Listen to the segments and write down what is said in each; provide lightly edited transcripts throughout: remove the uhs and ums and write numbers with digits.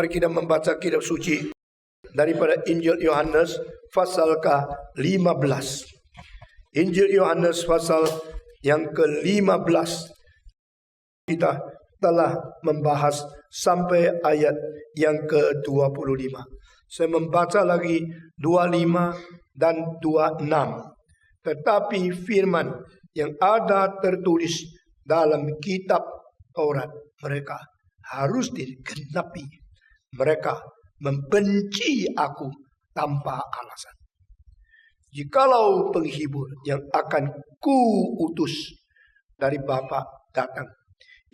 Mari kita membaca kitab suci daripada Injil Yohanes pasal ke-15. Injil Yohanes pasal yang ke-15. Kita telah membahas sampai ayat yang ke-25. Saya membaca lagi 25 dan 26. Tetapi firman yang ada tertulis dalam kitab Taurat mereka harus digenapi. Mereka membenci aku tanpa alasan. Jikalau penghibur yang akan kuutus dari Bapa datang,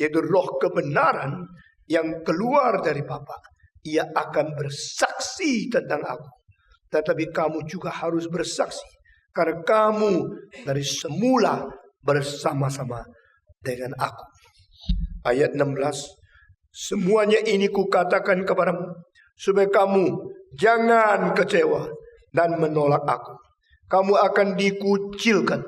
yaitu roh kebenaran yang keluar dari Bapa, ia akan bersaksi tentang aku. Tetapi kamu juga harus bersaksi, karena kamu dari semula bersama-sama dengan aku. Ayat 16. Semuanya ini kukatakan kepadamu, supaya kamu jangan kecewa dan menolak aku. Kamu akan dikucilkan,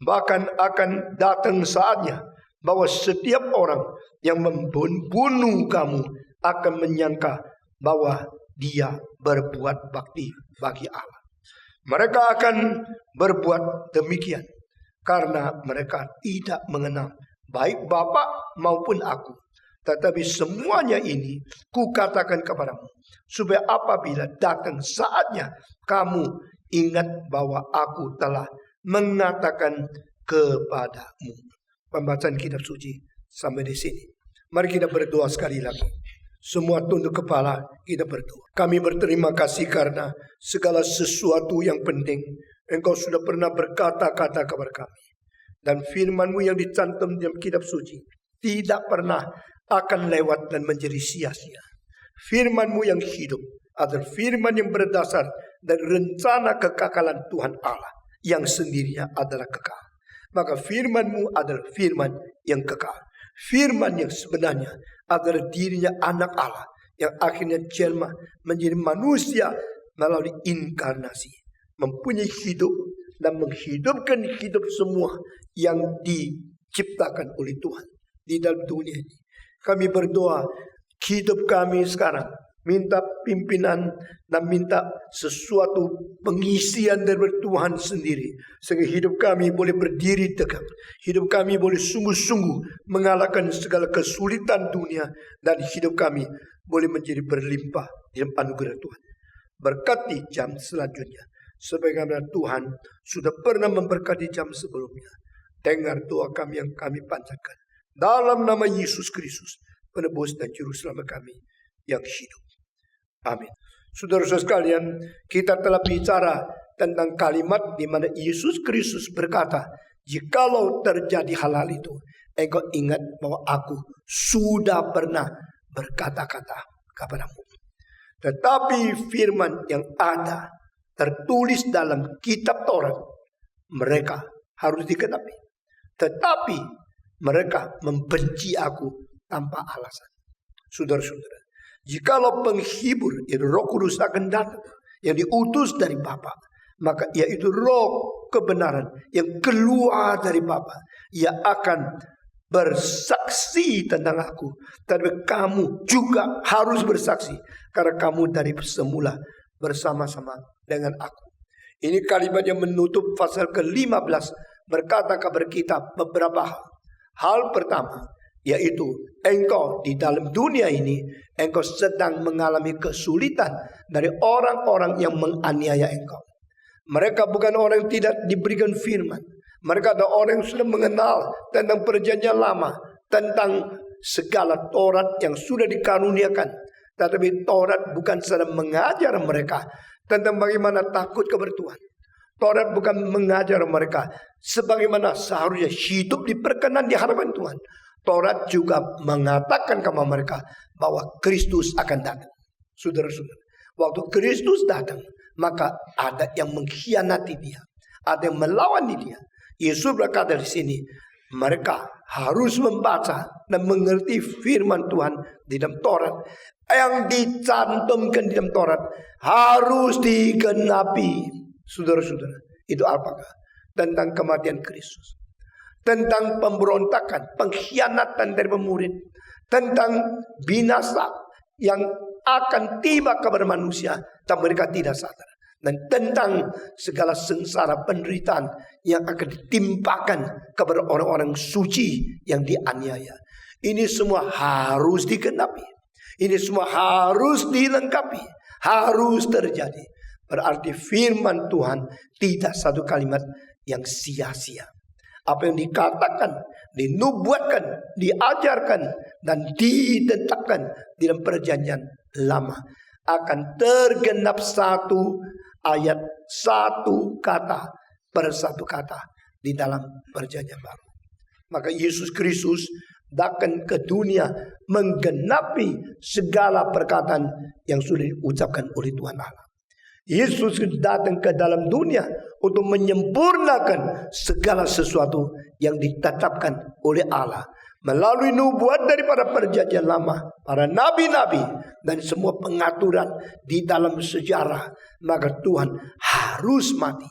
bahkan akan datang saatnya bahwa setiap orang yang membunuh kamu akan menyangka bahwa dia berbuat bakti bagi Allah. Mereka akan berbuat demikian karena mereka tidak mengenal baik Bapa maupun aku. Tetapi semuanya ini kukatakan kepadamu, supaya apabila datang saatnya kamu ingat bahwa aku telah mengatakan kepadamu. Pembacaan kitab suci sampai di sini. Mari kita berdoa sekali lagi. Semua tunduk kepala, kita berdoa. Kami berterima kasih karena segala sesuatu yang penting Engkau sudah pernah berkata-kata kepada kami. Dan firman-Mu yang dicantum dalam kitab suci tidak pernah akan lewat dan menjadi sia-sia. Firman-Mu yang hidup adalah firman yang berdasar dari rencana kekekalan Tuhan Allah yang sendirinya adalah kekal. Maka firman-Mu adalah firman yang kekal. Firman yang sebenarnya adalah dirinya anak Allah yang akhirnya jelma menjadi manusia melalui inkarnasi, mempunyai hidup dan menghidupkan hidup semua yang diciptakan oleh Tuhan di dalam dunia ini. Kami berdoa hidup kami sekarang, minta pimpinan dan minta sesuatu pengisian dari Tuhan sendiri, sehingga hidup kami boleh berdiri tegak, hidup kami boleh sungguh-sungguh mengalahkan segala kesulitan dunia, dan hidup kami boleh menjadi berlimpah dalam anugerah Tuhan. Berkati jam selanjutnya, sebagaimana Tuhan sudah pernah memberkati jam sebelumnya. Dengar doa kami yang kami panjatkan dalam nama Yesus Kristus, penebus dan juru selamat kami yang hidup. Amin. Saudara-saudara sekalian, kita telah bicara tentang kalimat di mana Yesus Kristus berkata, jikalau terjadi hal-hal itu, engkau ingat bahwa aku sudah pernah berkata-kata kepadamu. Tetapi firman yang ada tertulis dalam kitab Taurat mereka harus digenapi. Tetapi mereka membenci aku tanpa alasan. Saudara-saudara, jikalau penghibur yaitu Roh Kudus akan datang yang diutus dari Bapa, maka yaitu roh kebenaran yang keluar dari Bapa, ia akan bersaksi tentang aku. Tapi kamu juga harus bersaksi karena kamu dari semula bersama-sama dengan aku. Ini kalimat yang menutup pasal ke-15 berkata kepada kita beberapa hal. Hal pertama yaitu engkau di dalam dunia ini engkau sedang mengalami kesulitan dari orang-orang yang menganiaya engkau. Mereka bukan orang yang tidak diberikan firman. Mereka adalah orang yang sudah mengenal tentang perjanjian lama, tentang segala Taurat yang sudah dikaruniakan. Tetapi Taurat bukan sedang mengajar mereka tentang bagaimana takut kepada Tuhan. Taurat bukan mengajar mereka sebagaimana seharusnya hidup diperkenan di hadapan Tuhan. Taurat juga mengatakan kepada mereka bahwa Kristus akan datang. Saudara-saudara, waktu Kristus datang, maka ada yang mengkhianati dia, ada yang melawan dia. Yesus berkata di sini, mereka harus membaca dan mengerti firman Tuhan di dalam Taurat. Yang dicantumkan di dalam Taurat harus digenapi. Saudara-saudara, itu apakah? Tentang kematian Kristus, tentang pemberontakan, pengkhianatan dari pemurid, tentang binasa yang akan tiba kepada manusia, tapi mereka tidak sadar. Dan tentang segala sengsara penderitaan yang akan ditimpakan kepada orang-orang suci yang dianiaya. Ini semua harus digenapi. Ini semua harus dilengkapi. Harus terjadi. Berarti firman Tuhan tidak satu kalimat yang sia-sia. Apa yang dikatakan, dinubuatkan, diajarkan, dan ditetapkan di dalam perjanjian lama akan tergenap satu ayat, satu kata per satu kata di dalam perjanjian baru. Maka Yesus Kristus datang ke dunia menggenapi segala perkataan yang sudah diucapkan oleh Tuhan Allah. Yesus datang ke dalam dunia untuk menyempurnakan segala sesuatu yang ditetapkan oleh Allah melalui nubuat daripada perjanjian lama, para nabi-nabi, dan semua pengaturan di dalam sejarah. Maka Tuhan harus mati,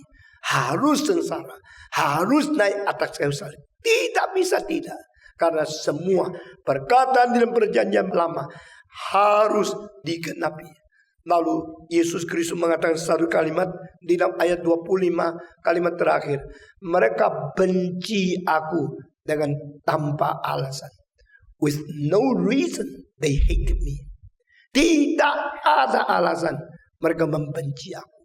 harus sengsara, harus naik atas kayu salib. Tidak bisa tidak. Karena semua perkataan di dalam perjanjian lama harus digenapi. Lalu Yesus Kristus mengatakan satu kalimat di dalam ayat 25, kalimat terakhir. Mereka benci aku dengan tanpa alasan. With no reason they hated me. Tidak ada alasan mereka membenci aku.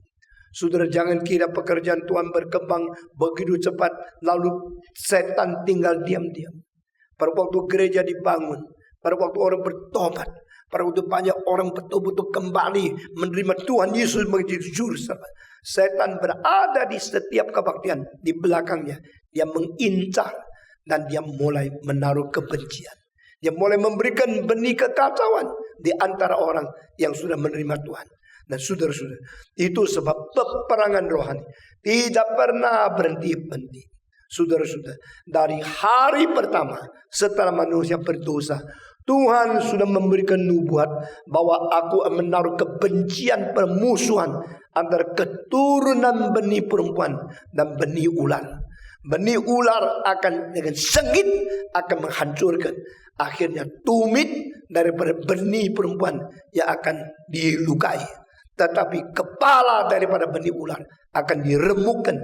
Saudara, jangan kira pekerjaan Tuhan berkembang begitu cepat lalu setan tinggal diam-diam. Pada waktu gereja dibangun, pada waktu orang bertobat, pada waktu banyak orang betul-betul kembali menerima Tuhan Yesus menjadi juru selamat, setan berada di setiap kebaktian di belakangnya. Dia mengincar dan dia mulai menaruh kebencian. Dia mulai memberikan benih kekacauan di antara orang yang sudah menerima Tuhan. Dan saudara-saudara, itu sebab peperangan rohani tidak pernah berhenti-henti. Saudara-saudara, dari hari pertama setelah manusia berdosa, Tuhan sudah memberikan nubuat bahwa aku menaruh kebencian, permusuhan antara keturunan benih perempuan dan benih ular. Benih ular akan dengan sengit akan menghancurkan. Akhirnya tumit daripada benih perempuan yang akan dilukai. Tetapi kepala daripada benih ular akan diremukkan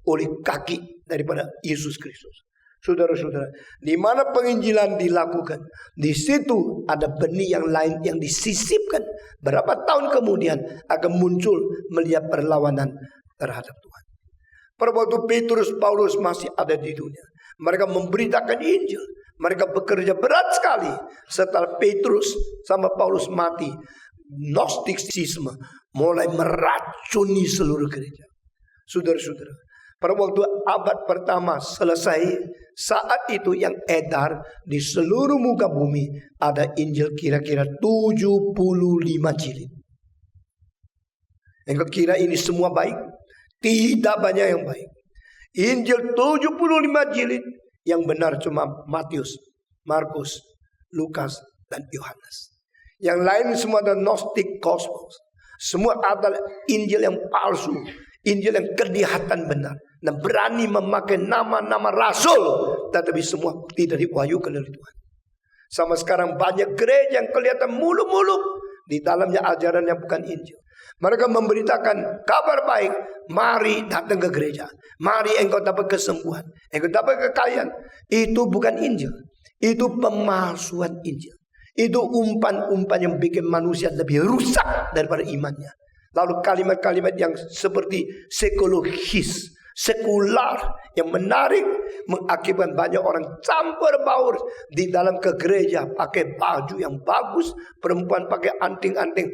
oleh kaki daripada Yesus Kristus. Saudara-saudara, di mana penginjilan dilakukan, di situ ada benih yang lain yang disisipkan. Berapa tahun kemudian akan muncul melihat perlawanan terhadap Tuhan. Pada waktu Petrus, Paulus masih ada di dunia, mereka memberitakan Injil. Mereka bekerja berat sekali. Setelah Petrus sama Paulus mati, Gnostisisme mulai meracuni seluruh gereja. Saudara-saudara, pada waktu abad pertama selesai, saat itu yang edar di seluruh muka bumi ada Injil kira-kira 75 jilid. Engkau kira ini semua baik? Tidak banyak yang baik. Injil 75 jilid, yang benar cuma Matius, Markus, Lukas, dan Yohanes. Yang lain semua ada Gnostic Gospels. Semua adalah Injil yang palsu, Injil yang kelihatan benar dan berani memakai nama-nama rasul, tetapi semua tidak diwahyukan oleh Tuhan. Sama sekarang banyak gereja yang kelihatan muluk-muluk, di dalamnya ajaran yang bukan Injil. Mereka memberitakan kabar baik, mari datang ke gereja, mari engkau dapat kesembuhan, engkau dapat kekayaan. Itu bukan Injil, itu pemalsuan Injil. Itu umpan-umpan yang bikin manusia lebih rusak daripada imannya. Lalu kalimat-kalimat yang seperti psikologis, sekular, yang menarik, mengakibatkan banyak orang campur baur di dalam ke gereja, pakai baju yang bagus, perempuan pakai anting-anting,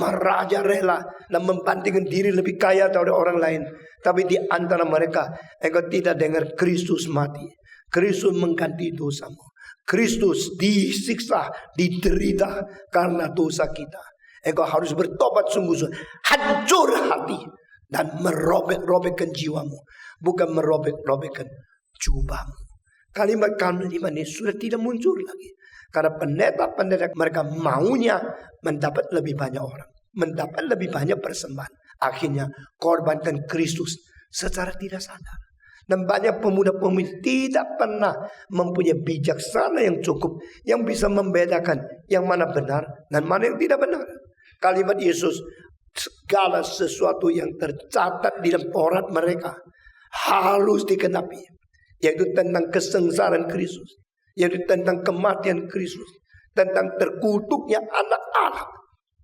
merajalela dan membandingkan diri lebih kaya dari orang lain. Tapi di antara mereka, engkau tidak dengar Kristus mati, Kristus mengganti dosamu, Kristus disiksa, diderita karena dosa kita. Engkau harus bertobat sungguh-sungguh, hancur hati, dan merobek-robekkan jiwamu, bukan merobek-robekkan jubahmu. Kalimat-kalimat ini sudah tidak muncul lagi, karena pendeta-pendeta mereka maunya mendapat lebih banyak orang, mendapat lebih banyak persembahan. Akhirnya korbankan Kristus secara tidak sadar. Dan banyak pemuda-pemudi tidak pernah mempunyai bijaksana yang cukup, yang bisa membedakan yang mana benar dan mana yang tidak benar. Kalimat Yesus, segala sesuatu yang tercatat di dalam Taurat mereka harus dikenapi, yaitu tentang kesengsaraan Kristus, yaitu tentang kematian Kristus, tentang terkutuknya anak-anak,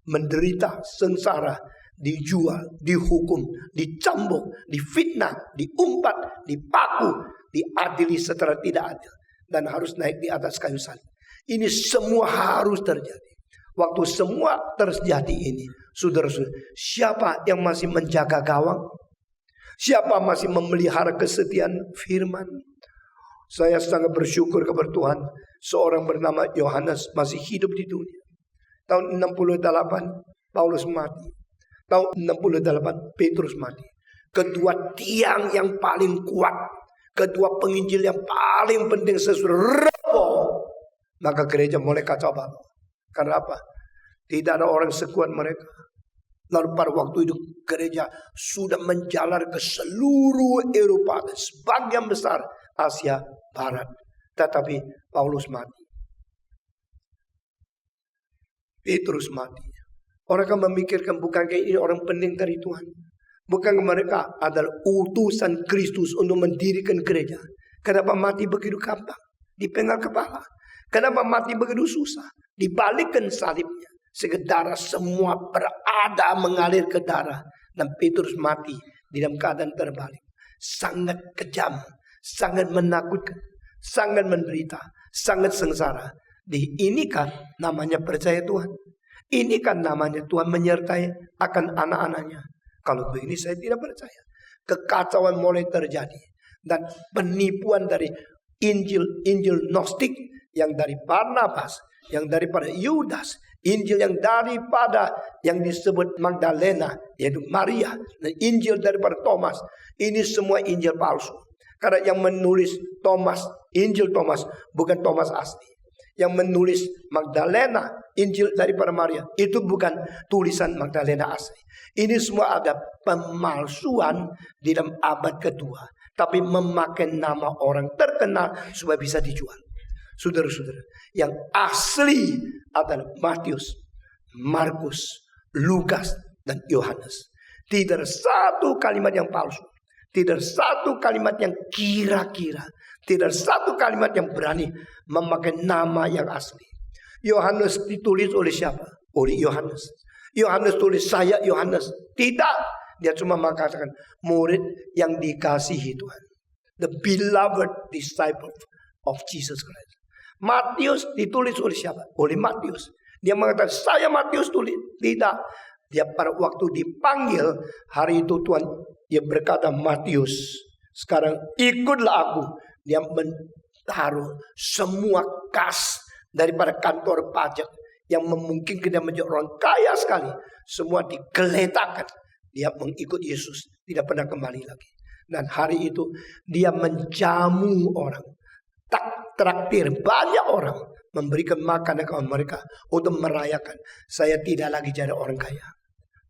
menderita, sengsara, dijual, dihukum, dicambuk, difitnah, diumpat, dipaku, diadili secara tidak adil, dan harus naik di atas kayu salib. Ini semua harus terjadi. Waktu semua terjadi ini, saudara-saudara, siapa yang masih menjaga gawang? Siapa masih memelihara kesetiaan firman? Saya sangat bersyukur kepada Tuhan, seorang bernama Yohanes masih hidup di dunia. Tahun 68 Paulus mati. Tahun 68 Petrus mati. Kedua tiang yang paling kuat, kedua penginjil yang paling penting sesudah roboh, maka gereja mulai kacau balau. Karena apa? Tidak ada orang sekuat mereka. Lalu pada waktu itu gereja sudah menjalar ke seluruh Eropa dan sebagian besar Asia Barat. Tetapi Paulus mati. Petrus mati. Orang akan memikirkan, bukankah ini orang penting dari Tuhan? Bukankah mereka adalah utusan Kristus untuk mendirikan gereja? Kenapa mati begitu gampang? Dipenggal kepala. Kenapa mati begitu susah? Dibalikkan salibnya. Sehingga darah semua berada mengalir ke darah. Dan Petrus mati di dalam keadaan terbalik. Sangat kejam. Sangat menakutkan. Sangat menderita. Sangat sengsara. Ini kan namanya percaya Tuhan. Ini kan namanya Tuhan menyertai akan anak-anaknya. Kalau begini saya tidak percaya. Kekacauan mulai terjadi. Dan penipuan dari Injil Gnostik, yang dari Barnabas, yang daripada Yudas, Injil yang daripada yang disebut Magdalena, yaitu Maria, dan Injil daripada Thomas. Ini semua Injil palsu. Karena yang menulis Injil Thomas bukan Thomas asli. Yang menulis Magdalena, Injil daripada Maria, itu bukan tulisan Magdalena asli. Ini semua ada pemalsuan di dalam abad kedua, tapi memakai nama orang terkenal supaya bisa dijual. Saudara-saudara, yang asli adalah Matius, Markus, Lukas, dan Yohanes. Tidak ada satu kalimat yang palsu. Tidak ada satu kalimat yang kira-kira. Tidak ada satu kalimat yang berani memakai nama yang asli. Yohanes ditulis oleh siapa? Oleh Yohanes. Yohanes tulis saya Yohanes. Tidak. Dia cuma mengatakan murid yang dikasihi Tuhan. The beloved disciple of Jesus Christ. Matius ditulis oleh siapa? Oleh Matius. Dia mengatakan saya Matius tulis. Tidak. Dia pada waktu dipanggil hari itu Tuhan, dia berkata, Matius, sekarang ikutlah aku. Dia menaruh semua kas daripada kantor pajak yang memungkinkan dia menjadi orang kaya sekali. Semua digeletakkan. Dia mengikut Yesus. Tidak pernah kembali lagi. Dan hari itu dia menjamu orang. Traktir banyak orang. Memberikan makanan kepada mereka. Untuk merayakan. Saya tidak lagi jadi orang kaya.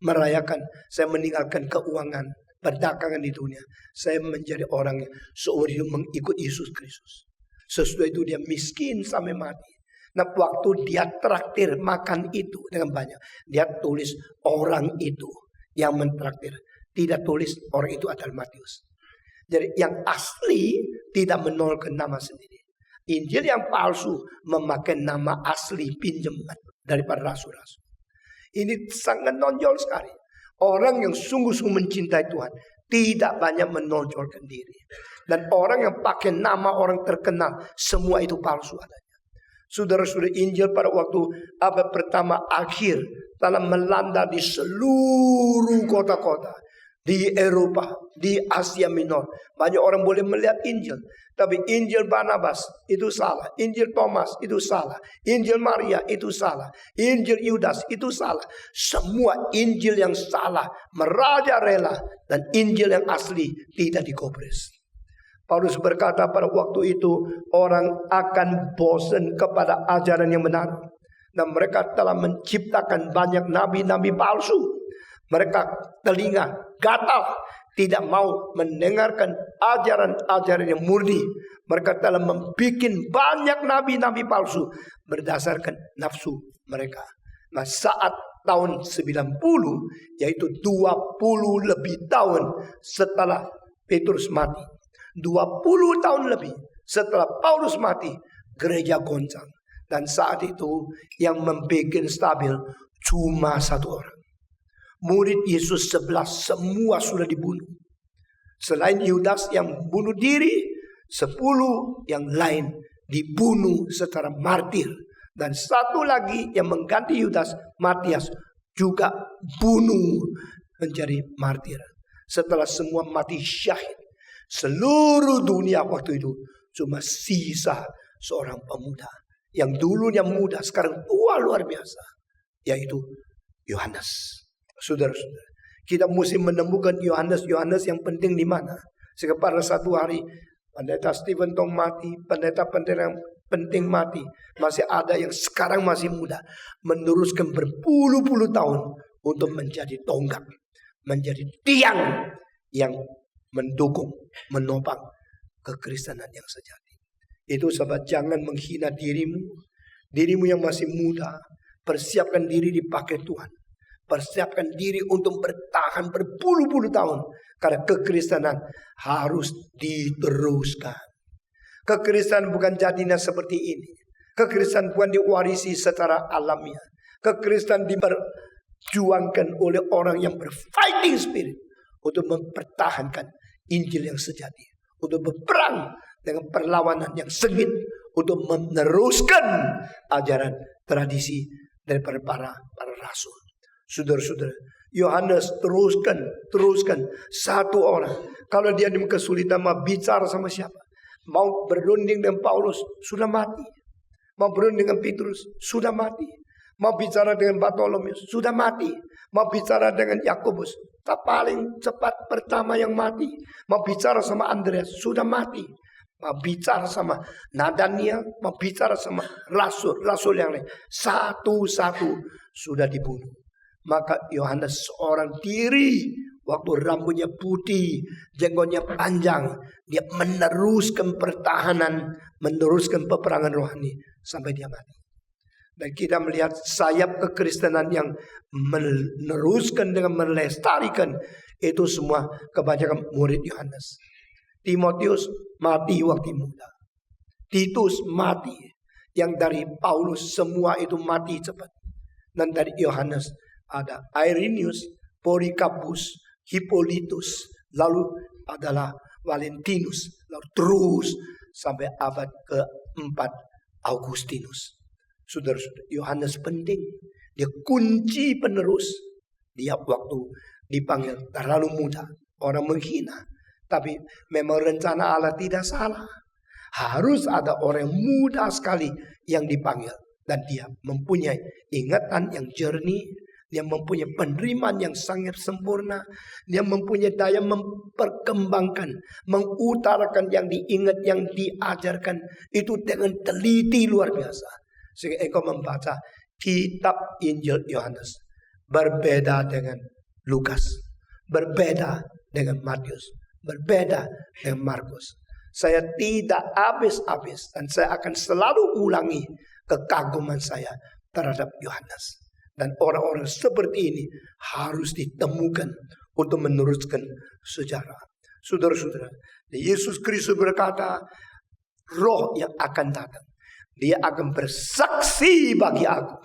Merayakan. Saya meninggalkan keuangan. Perdagangan di dunia. Saya menjadi orang yang seumur hidup mengikut Yesus Kristus. Sesudah itu dia miskin sampai mati. Nah waktu dia traktir makan itu dengan banyak. Dia tulis orang itu yang mentraktir. Tidak tulis orang itu adalah Matius. Jadi yang asli tidak menolkan nama sendiri. Injil yang palsu memakai nama asli pinjaman daripada rasul-rasul. Ini sangat nonjol sekali. Orang yang sungguh-sungguh mencintai Tuhan tidak banyak menonjolkan diri. Dan orang yang pakai nama orang terkenal, semua itu palsu adanya. Saudara-saudara, Injil pada waktu abad pertama akhir telah melanda di seluruh kota-kota. Di Eropa, di Asia Minor. Banyak orang boleh melihat Injil. Tapi Injil Barnabas itu salah. Injil Thomas itu salah. Injil Maria itu salah. Injil Yudas itu salah. Semua Injil yang salah merajalela. Dan Injil yang asli tidak dikopres. Paulus berkata pada waktu itu orang akan bosan kepada ajaran yang benar. Dan mereka telah menciptakan banyak nabi-nabi palsu. Mereka telinga gatal, tidak mau mendengarkan ajaran-ajaran yang murni. Mereka telah membuat banyak nabi-nabi palsu berdasarkan nafsu mereka. Nah saat tahun 90, yaitu 20 lebih tahun setelah Petrus mati. 20 tahun lebih setelah Paulus mati, gereja goncang. Dan saat itu yang membuat stabil cuma satu orang. Murid Yesus 11 semua sudah dibunuh. Selain Yudas yang bunuh diri, 10 yang lain dibunuh secara martir. Dan satu lagi yang mengganti Yudas, Matias, juga bunuh menjadi martir. Setelah semua mati syahid, seluruh dunia waktu itu cuma sisa seorang pemuda. Yang dulunya muda, sekarang tua luar biasa. Yaitu Yohanes. Saudara-saudara, kita mesti menemukan Yohanes yang penting di mana. Sehingga pada satu hari, Pendeta Stephen Tong mati, pendeta-pendeta yang penting mati. Masih ada yang sekarang masih muda, meneruskan berpuluh-puluh tahun untuk menjadi tonggak, menjadi tiang yang mendukung, menopang kekristenan yang sejati. Itu sebab jangan menghina dirimu yang masih muda. Persiapkan diri dipakai Tuhan. Persiapkan diri untuk bertahan berpuluh-puluh tahun. Karena kekristenan harus diteruskan. Kekristenan bukan jadinya seperti ini. Kekristenan bukan diwarisi secara alamiah. Kekristenan diperjuangkan oleh orang yang berfighting spirit. Untuk mempertahankan Injil yang sejati. Untuk berperang dengan perlawanan yang sengit. Untuk meneruskan ajaran tradisi daripada para rasul. Saudara-saudara, Yohanes teruskan satu orang. Kalau dia dalam kesulitan mau bicara sama siapa? Mau berunding dengan Paulus, sudah mati. Mau berunding dengan Petrus, sudah mati. Mau bicara dengan Bartolomeus, sudah mati. Mau bicara dengan Yakobus, tak paling cepat pertama yang mati. Mau bicara sama Andreas, sudah mati. Mau bicara sama Nathaniel, mau bicara sama rasul yang lain. Satu-satu sudah dibunuh. Maka Yohanes seorang diri, waktu rambutnya putih, jenggotnya panjang, dia meneruskan pertahanan, meneruskan peperangan rohani sampai dia mati. Dan kita melihat sayap kekristenan yang meneruskan dengan melestarikan itu semua kebanyakan murid Yohanes. Timotius mati waktu muda. Titus mati. Yang dari Paulus semua itu mati cepat. Dan dari Yohanes ada Irenaeus, Polycarpus, Hippolytus, lalu adalah Valentinus, lalu terus sampai abad keempat Augustinus. Saudara-saudara, Yohanes penting. Dia kunci penerus. Dia waktu dipanggil terlalu muda, orang menghina. Tapi memang rencana Allah tidak salah. Harus ada orang yang muda sekali yang dipanggil. Dan dia mempunyai ingatan yang jernih. Dia mempunyai penerimaan yang sangat sempurna. Dia mempunyai daya memperkembangkan, mengutarakan yang diingat, yang diajarkan. Itu dengan teliti luar biasa. Sehingga engkau membaca kitab Injil Yohanes. Berbeda dengan Lukas. Berbeda dengan Matius. Berbeda dengan Markus. Saya tidak habis-habis. Dan saya akan selalu ulangi kekaguman saya terhadap Yohanes. Dan orang-orang seperti ini harus ditemukan untuk meneruskan sejarah. Saudara-saudara, Yesus Kristus berkata, Roh yang akan datang, dia akan bersaksi bagi aku.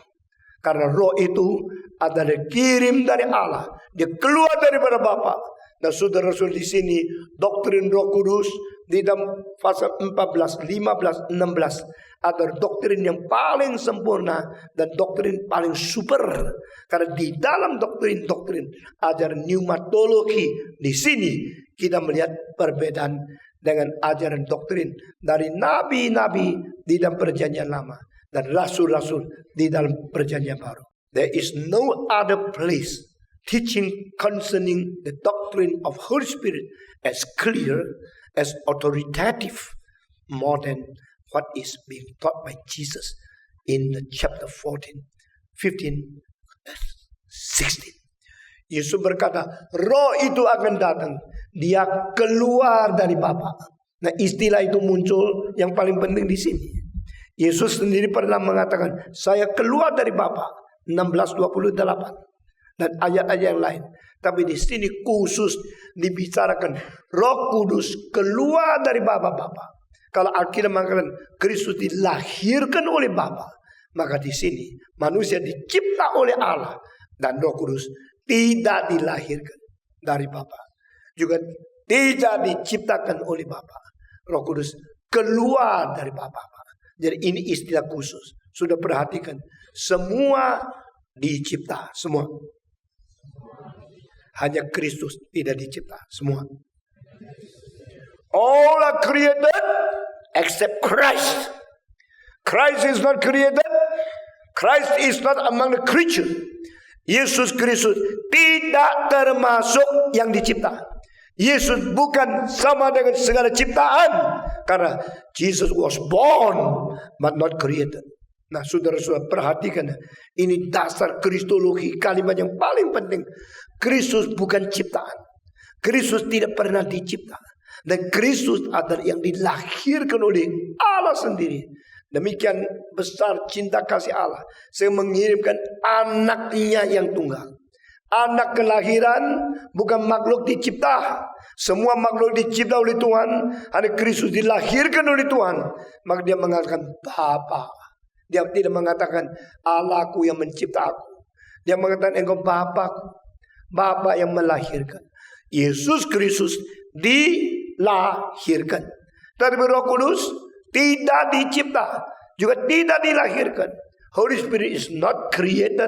Karena Roh itu adalah kirim dari Allah. Dia keluar daripada Bapa. Nah, saudara-saudara, di sini doktrin Roh Kudus di dalam pasal 14, 15, 16 adalah doktrin yang paling sempurna dan doktrin paling super. Karena di dalam doktrin ajaran pneumatologi di sini kita melihat perbedaan dengan ajaran doktrin dari nabi-nabi di dalam perjanjian lama dan rasul-rasul di dalam perjanjian baru. There is no other place teaching concerning the doctrine of Holy Spirit as clear, as authoritative, more than what is being taught by Jesus in the chapter 14, 15, 16. Yesus berkata, Roh itu akan datang. Dia keluar dari Bapa. Nah, istilah itu muncul yang paling penting di sini. Yesus sendiri pernah mengatakan, saya keluar dari Bapa 16:28 dan ayat-ayat yang lain. Tapi di sini khusus dibicarakan Roh Kudus keluar dari Bapa. Kalau Alkitab mengatakan Kristus dilahirkan oleh Bapa, maka di sini manusia dicipta oleh Allah dan Roh Kudus tidak dilahirkan dari Bapa, juga tidak diciptakan oleh Bapa. Roh Kudus keluar dari Bapa. Jadi ini istilah khusus. Sudah perhatikan, semua dicipta, semua. Hanya Kristus tidak dicipta, semua. All are created except Christ. Christ is not created. Christ is not among the creature. Yesus Kristus tidak termasuk yang dicipta. Yesus bukan sama dengan segala ciptaan, karena Jesus was born but not created. Nah, saudara-saudara perhatikan, ini dasar kristologi, kalimat yang paling penting. Kristus bukan ciptaan. Kristus tidak pernah dicipta. Dan Kristus adalah yang dilahirkan oleh Allah sendiri. Demikian besar cinta kasih Allah, saya mengirimkan anaknya yang tunggal. Anak kelahiran bukan makhluk dicipta. Semua makhluk dicipta oleh Tuhan. Hanya Kristus dilahirkan oleh Tuhan. Maka dia mengatakan Bapa. Dia tidak mengatakan Allahku yang mencipta aku. Dia mengatakan engkau Bapaku, Bapa yang melahirkan. Yesus Kristus dilahirkan. Dari Roh Kudus tidak dicipta, juga tidak dilahirkan. Holy Spirit is not created.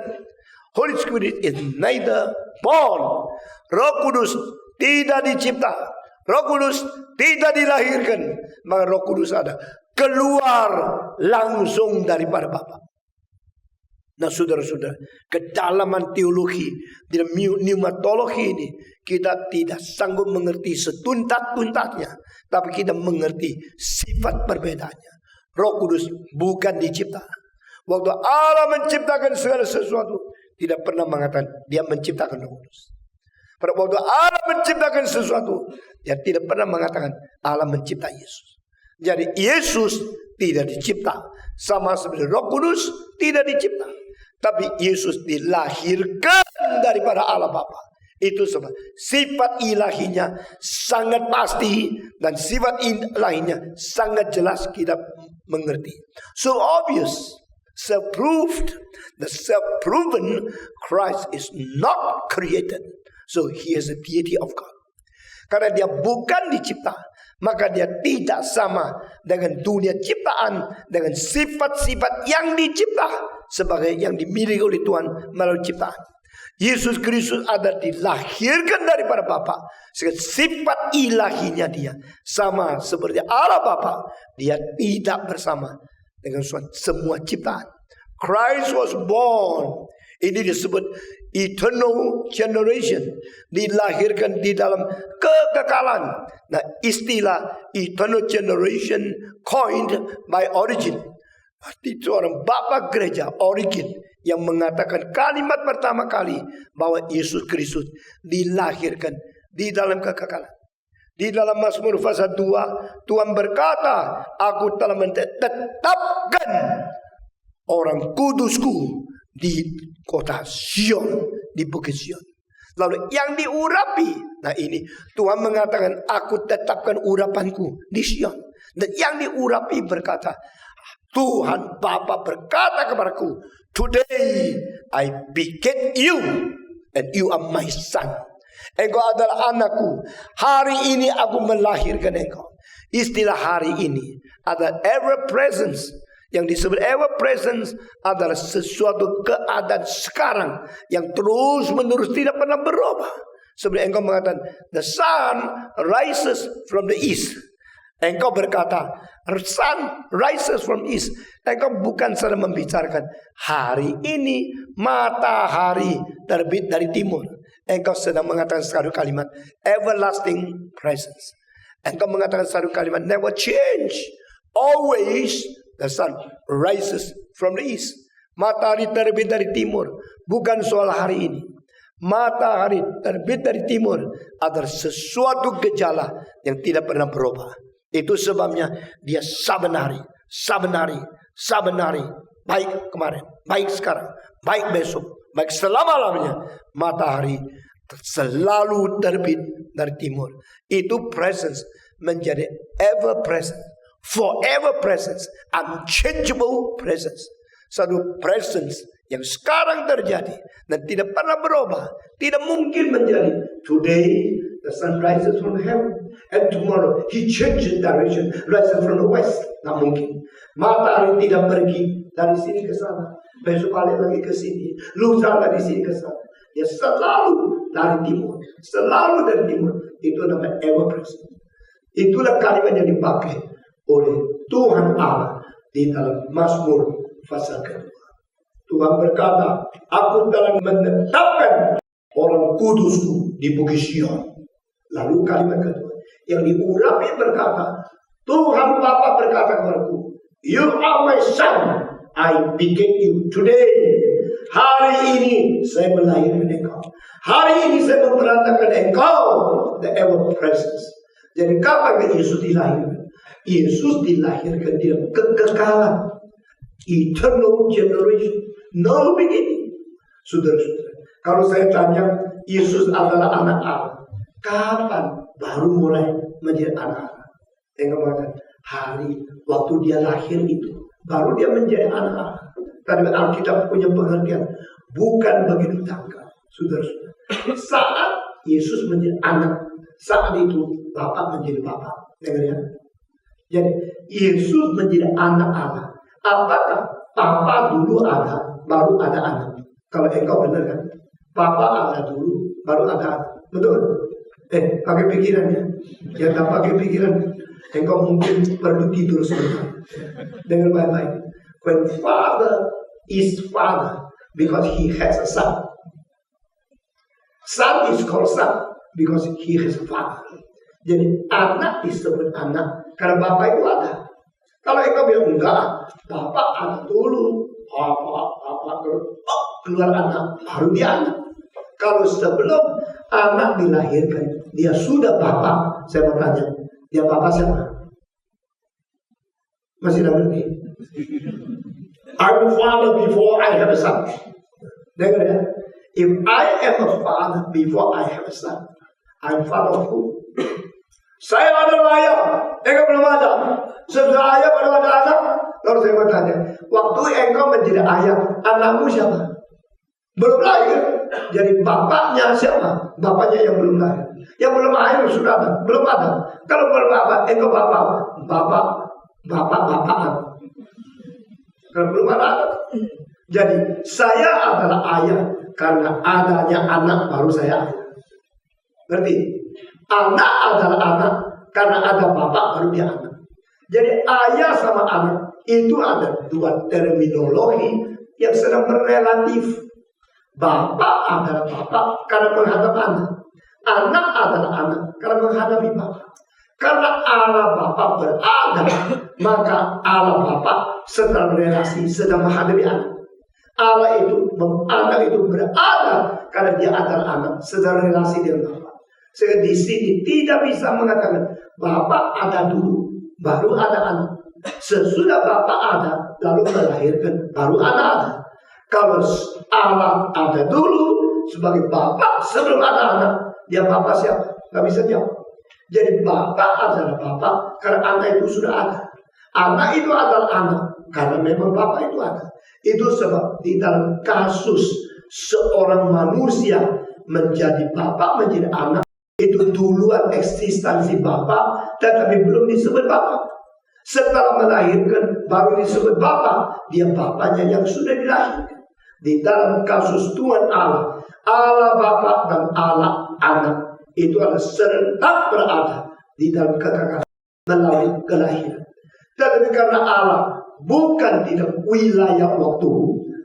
Holy Spirit is neither born. Roh Kudus tidak dicipta. Roh Kudus tidak dilahirkan. Maka Roh Kudus ada keluar langsung daripada Bapa. Nah, saudara-saudara, kedalaman teologi di pneumatologi ini kita tidak sanggup mengerti setuntas-tuntasnya, tapi kita mengerti sifat perbedaannya. Roh Kudus bukan dicipta. Waktu Allah menciptakan segala sesuatu, tidak pernah mengatakan dia menciptakan Roh Kudus. Pada waktu Allah menciptakan sesuatu, dia tidak pernah mengatakan Allah mencipta Yesus. Jadi Yesus tidak dicipta, sama seperti Roh Kudus tidak dicipta. Tapi Yesus dilahirkan daripada Allah Bapa. Itu sebab sifat ilahinya sangat pasti dan sifat ilahinya sangat jelas kita mengerti. So obvious, self-proved, the self-proven Christ is not created. So he is the deity of God. Karena dia bukan dicipta, maka dia tidak sama dengan dunia ciptaan, dengan sifat-sifat yang dicipta sebagai yang dimiliki oleh Tuhan melalui ciptaan. Yesus Kristus ada dilahirkan daripada Bapa, sehingga sifat ilahinya dia sama seperti Allah Bapa. Dia tidak bersama dengan semua ciptaan. Christ was born. Ini disebut eternal generation, dilahirkan di dalam kekekalan. Nah, istilah eternal generation coined by Origen. Itu orang Bapak Gereja Origen yang mengatakan kalimat pertama kali bahwa Yesus Kristus dilahirkan di dalam kekekalan. Di dalam Mazmur pasal 2, Tuhan berkata, aku telah menetapkan orang kudusku di kota Sion, di bukit Sion. Lalu yang diurapi, nah ini Tuhan mengatakan aku tetapkan urapanku di Sion. Dan yang diurapi berkata, Tuhan Bapa berkata kepadaku, today I beget you and you are my son. Engkau adalah anakku. Hari ini aku melahirkan engkau. Istilah hari ini adalah ever presence. Yang disebut ever presence adalah sesuatu keadaan sekarang yang terus menerus tidak pernah berubah. Seperti engkau mengatakan, the sun rises from the east. Engkau berkata, sun rises from east. Engkau bukan sedang membicarakan hari ini matahari terbit dari timur. Engkau sedang mengatakan satu kalimat everlasting presence. Engkau mengatakan satu kalimat never change. Always the sun rises from the east. Matahari terbit dari timur. Bukan soal hari ini. Matahari terbit dari timur adalah sesuatu gejala yang tidak pernah berubah. Itu sebabnya dia saben hari baik kemarin, baik sekarang, baik besok, baik selama-lamanya. Matahari selalu terbit dari timur. Itu presence menjadi ever present, forever presence, unchangeable presence. Satu presence yang sekarang terjadi dan tidak pernah berubah, tidak mungkin menjadi. Today the sun rises from heaven and tomorrow he changes direction, rises from the west. Nggak mungkin. Matahari tidak pergi dari sini ke sana, besok balik lagi ke sini, lusa dari sini ke sana. Dia selalu dari timur, selalu dari timur. Itu namanya ever present. Itulah kalimat yang dipakai oleh Tuhan Allah di dalam Mazmur pasal kedua. Tuhan berkata, aku telah menetapkan orang kudusku di Bukit Sion. Lalu kalimat kedua yang diurapi berkata, Tuhan Bapa berkata kepadaku, you are my son, I beget you today. Hari ini saya melahirkan engkau. Hari ini saya memperanakan engkau, the ever presence. Jadi kapan Yesus dilahirkan? Yesus dilahirkan di dalam kekekalan, eternal generation, no beginning. Saudara-saudara, kalau saya tanya Yesus adalah anak Allah, kapan baru mulai menjadi anak Allah? Yang mengatakan hari waktu dia lahir itu baru dia menjadi anak Allah. Tapi Alkitab punya pengertian bukan begitu tangkap, saudara-saudara. Saat Yesus menjadi anak, saat itu Bapa menjadi Bapa. Dengar ya. Jadi Yesus menjadi anak Allah. Apakah Bapa dulu ada, baru ada anak? Kalau engkau benar kan? Bapa ada dulu, baru ada anak. Betul? Pakai pikirannya. Ya tak pakai pikiran, engkau mungkin perlu tidur sebentar. Dengar baik-baik. When Father is Father because he has a son. Son is called son because he has a father. Jadi anak disebut anak karena Bapak itu ada. Kalau engkau bilang enggak, Bapak ada dulu, Bapak keluar anak, baru dia anak. Kalau sebelum anak dilahirkan, dia sudah Bapak. Saya mau tanya, dia Bapak siapa? Masih tidak ngerti? I'm a father before I have a son. Dengar ya. If I am a father before I have a son, I'm father of who? Saya adalah ayah. Engkau belum ada. Setelah ayah baru ada anak. Lalu saya bertanya, waktu engkau menjadi ayah, anakmu siapa? Belum lahir. Jadi bapaknya siapa? Bapaknya yang belum lahir. Yang belum lahir sudah ada. Belum ada. Kalau belum ada, engkau bapak. Bapak-bapakan. Kalau belum ada. Jadi saya adalah ayah karena adanya anak baru saya ayah. Ngerti? Anak adalah anak karena ada bapak baru dia anak. Jadi ayah sama anak itu ada dua terminologi yang sedang berrelatif. Bapak adalah bapak karena menghadap anak. Anak adalah anak karena menghadapi bapak. Karena Allah Bapa berada, maka Allah Bapa sedang relasi, sedang menghadapi anak. Anak itu berada karena dia adalah anak, sedang relasi dengan Bapa. Sehingga di sini tidak bisa mengatakan Bapa ada dulu, baru ada anak. Sesudah Bapa ada, lalu melahirkan, baru anak ada. Kalau Allah ada dulu sebagai Bapa sebelum ada anak, dia Bapa siapa? Gak bisa jawab. Jadi Bapak adalah Bapak karena anak itu sudah ada. Anak itu adalah anak karena memang Bapak itu ada. Itu sebab di dalam kasus seorang manusia menjadi Bapak, menjadi anak, itu duluan eksistensi Bapak, tetapi belum disebut Bapak. Setelah melahirkan baru disebut Bapak. Dia Bapaknya yang sudah dilahirkan. Di dalam kasus Tuhan Allah, Allah Bapak dan Allah Anak, itu adalah serentak berada di dalam kekekalan melalui kelahiran. Tetapi karena Allah bukan di dalam wilayah waktu,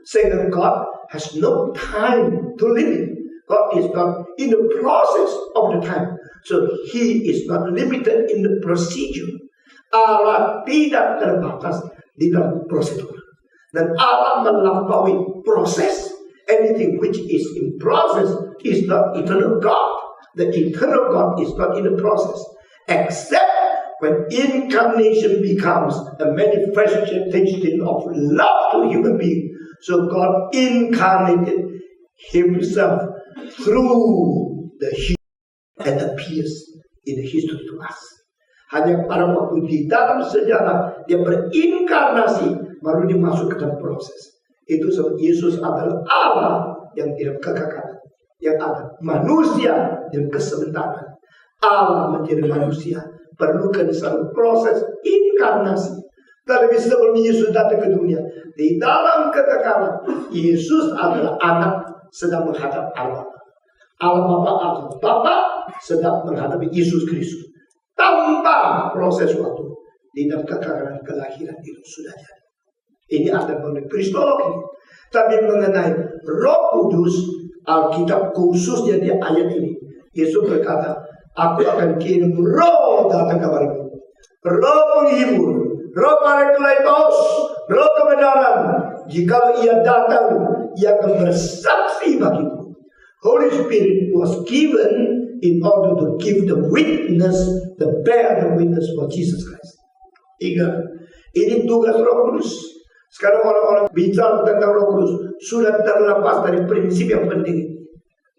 sehingga God has no time to limit. God is not in the process of the time. So He is not limited in the procedure. Allah tidak terbatas di dalam prosedur. Dan Allah melampaui proses. Anything which is in process is not eternal God. The eternal God is not in the process, except When incarnation becomes a manifestation of love to human being, so God incarnated Himself through the human and appears in history to us. Hanya pada waktu di dalam sejarah dia berinkarnasi, baru dia masuk ke dalam proses. Itu sebab Yesus adalah Allah yang tidak kekekalan, yang ada manusia yang kesebentaraan. Allah menjadi manusia perlukan satu proses inkarnasi. Tapi sebelum Yesus datang ke dunia, di dalam kekekalan, Yesus adalah anak sedang menghadap Allah. Allah Bapa, Allah Bapa sedang menghadapi Yesus Kristus. Tanpa proses waktu, di dalam kekekalan kelahiran itu sudah jadi. Ini ada mengenai kristologi. Tapi mengenai Roh Kudus, Alkitab khususnya di ayat ini, Yesus berkata, aku akan kirim roh datang kepadamu, roh penghibur, roh parakletos, roh kebenaran. Jika ia datang, ia akan bersaksi bagiku. Holy Spirit was given in order to give the witness, the bear the witness for Jesus Christ. Ingat, ini tugas Roh Kudus. Sekarang orang-orang bicara tentang Roh Kudus sudah terlepas dari prinsip yang penting.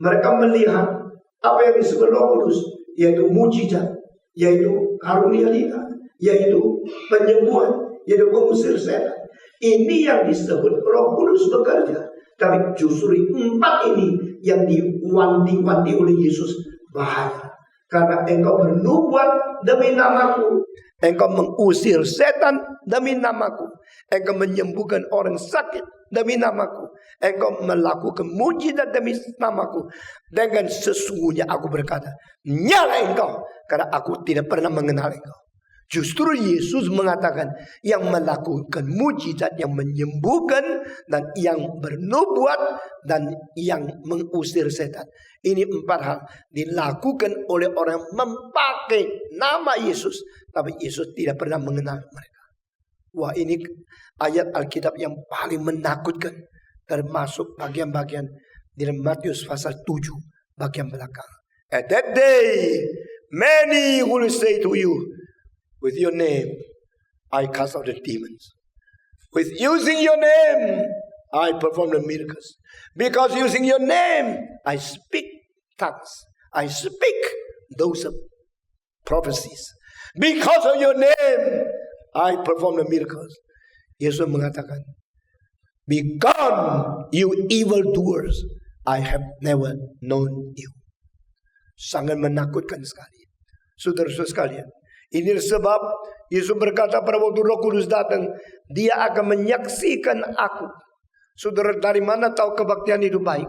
Mereka melihat apa yang disebut Roh Kudus, yaitu mujizat, yaitu karunia lidah, yaitu penyembuhan, yaitu mengusir setan. Ini yang disebut Roh Kudus bekerja. Tapi justru 4 ini yang diwanti-wanti oleh Yesus bahaya. Karena engkau bernubuat demi namaku, engkau mengusir setan demi namaku, engkau menyembuhkan orang sakit demi namaku, engkau melakukan mujizat demi namaku. Dengan sesungguhnya aku berkata, nyala engkau, karena aku tidak pernah mengenal engkau. Justru Yesus mengatakan yang melakukan mujizat, yang menyembuhkan, dan yang bernubuat, dan yang mengusir setan. Ini 4 hal dilakukan oleh orang yang memakai nama Yesus, tapi Yesus tidak pernah mengenal mereka. Wah, ini ayat Alkitab yang paling menakutkan, termasuk bagian-bagian di Matius pasal 7 bagian belakang. At that day many will say to you, with your name I cast out the demons. With using your name I perform the miracles. Because using your name I speak tongues. I speak those prophecies. Because of your name I perform the miracles. Yesus mengatakan, be gone you evildoers, I have never known you. Sangat menakutkan sekali. Saudara-saudara sekalian, ini sebab Yesus berkata pada waktu Roh Kudus datang, dia akan menyaksikan aku. Saudara, dari mana tahu kebaktian itu baik?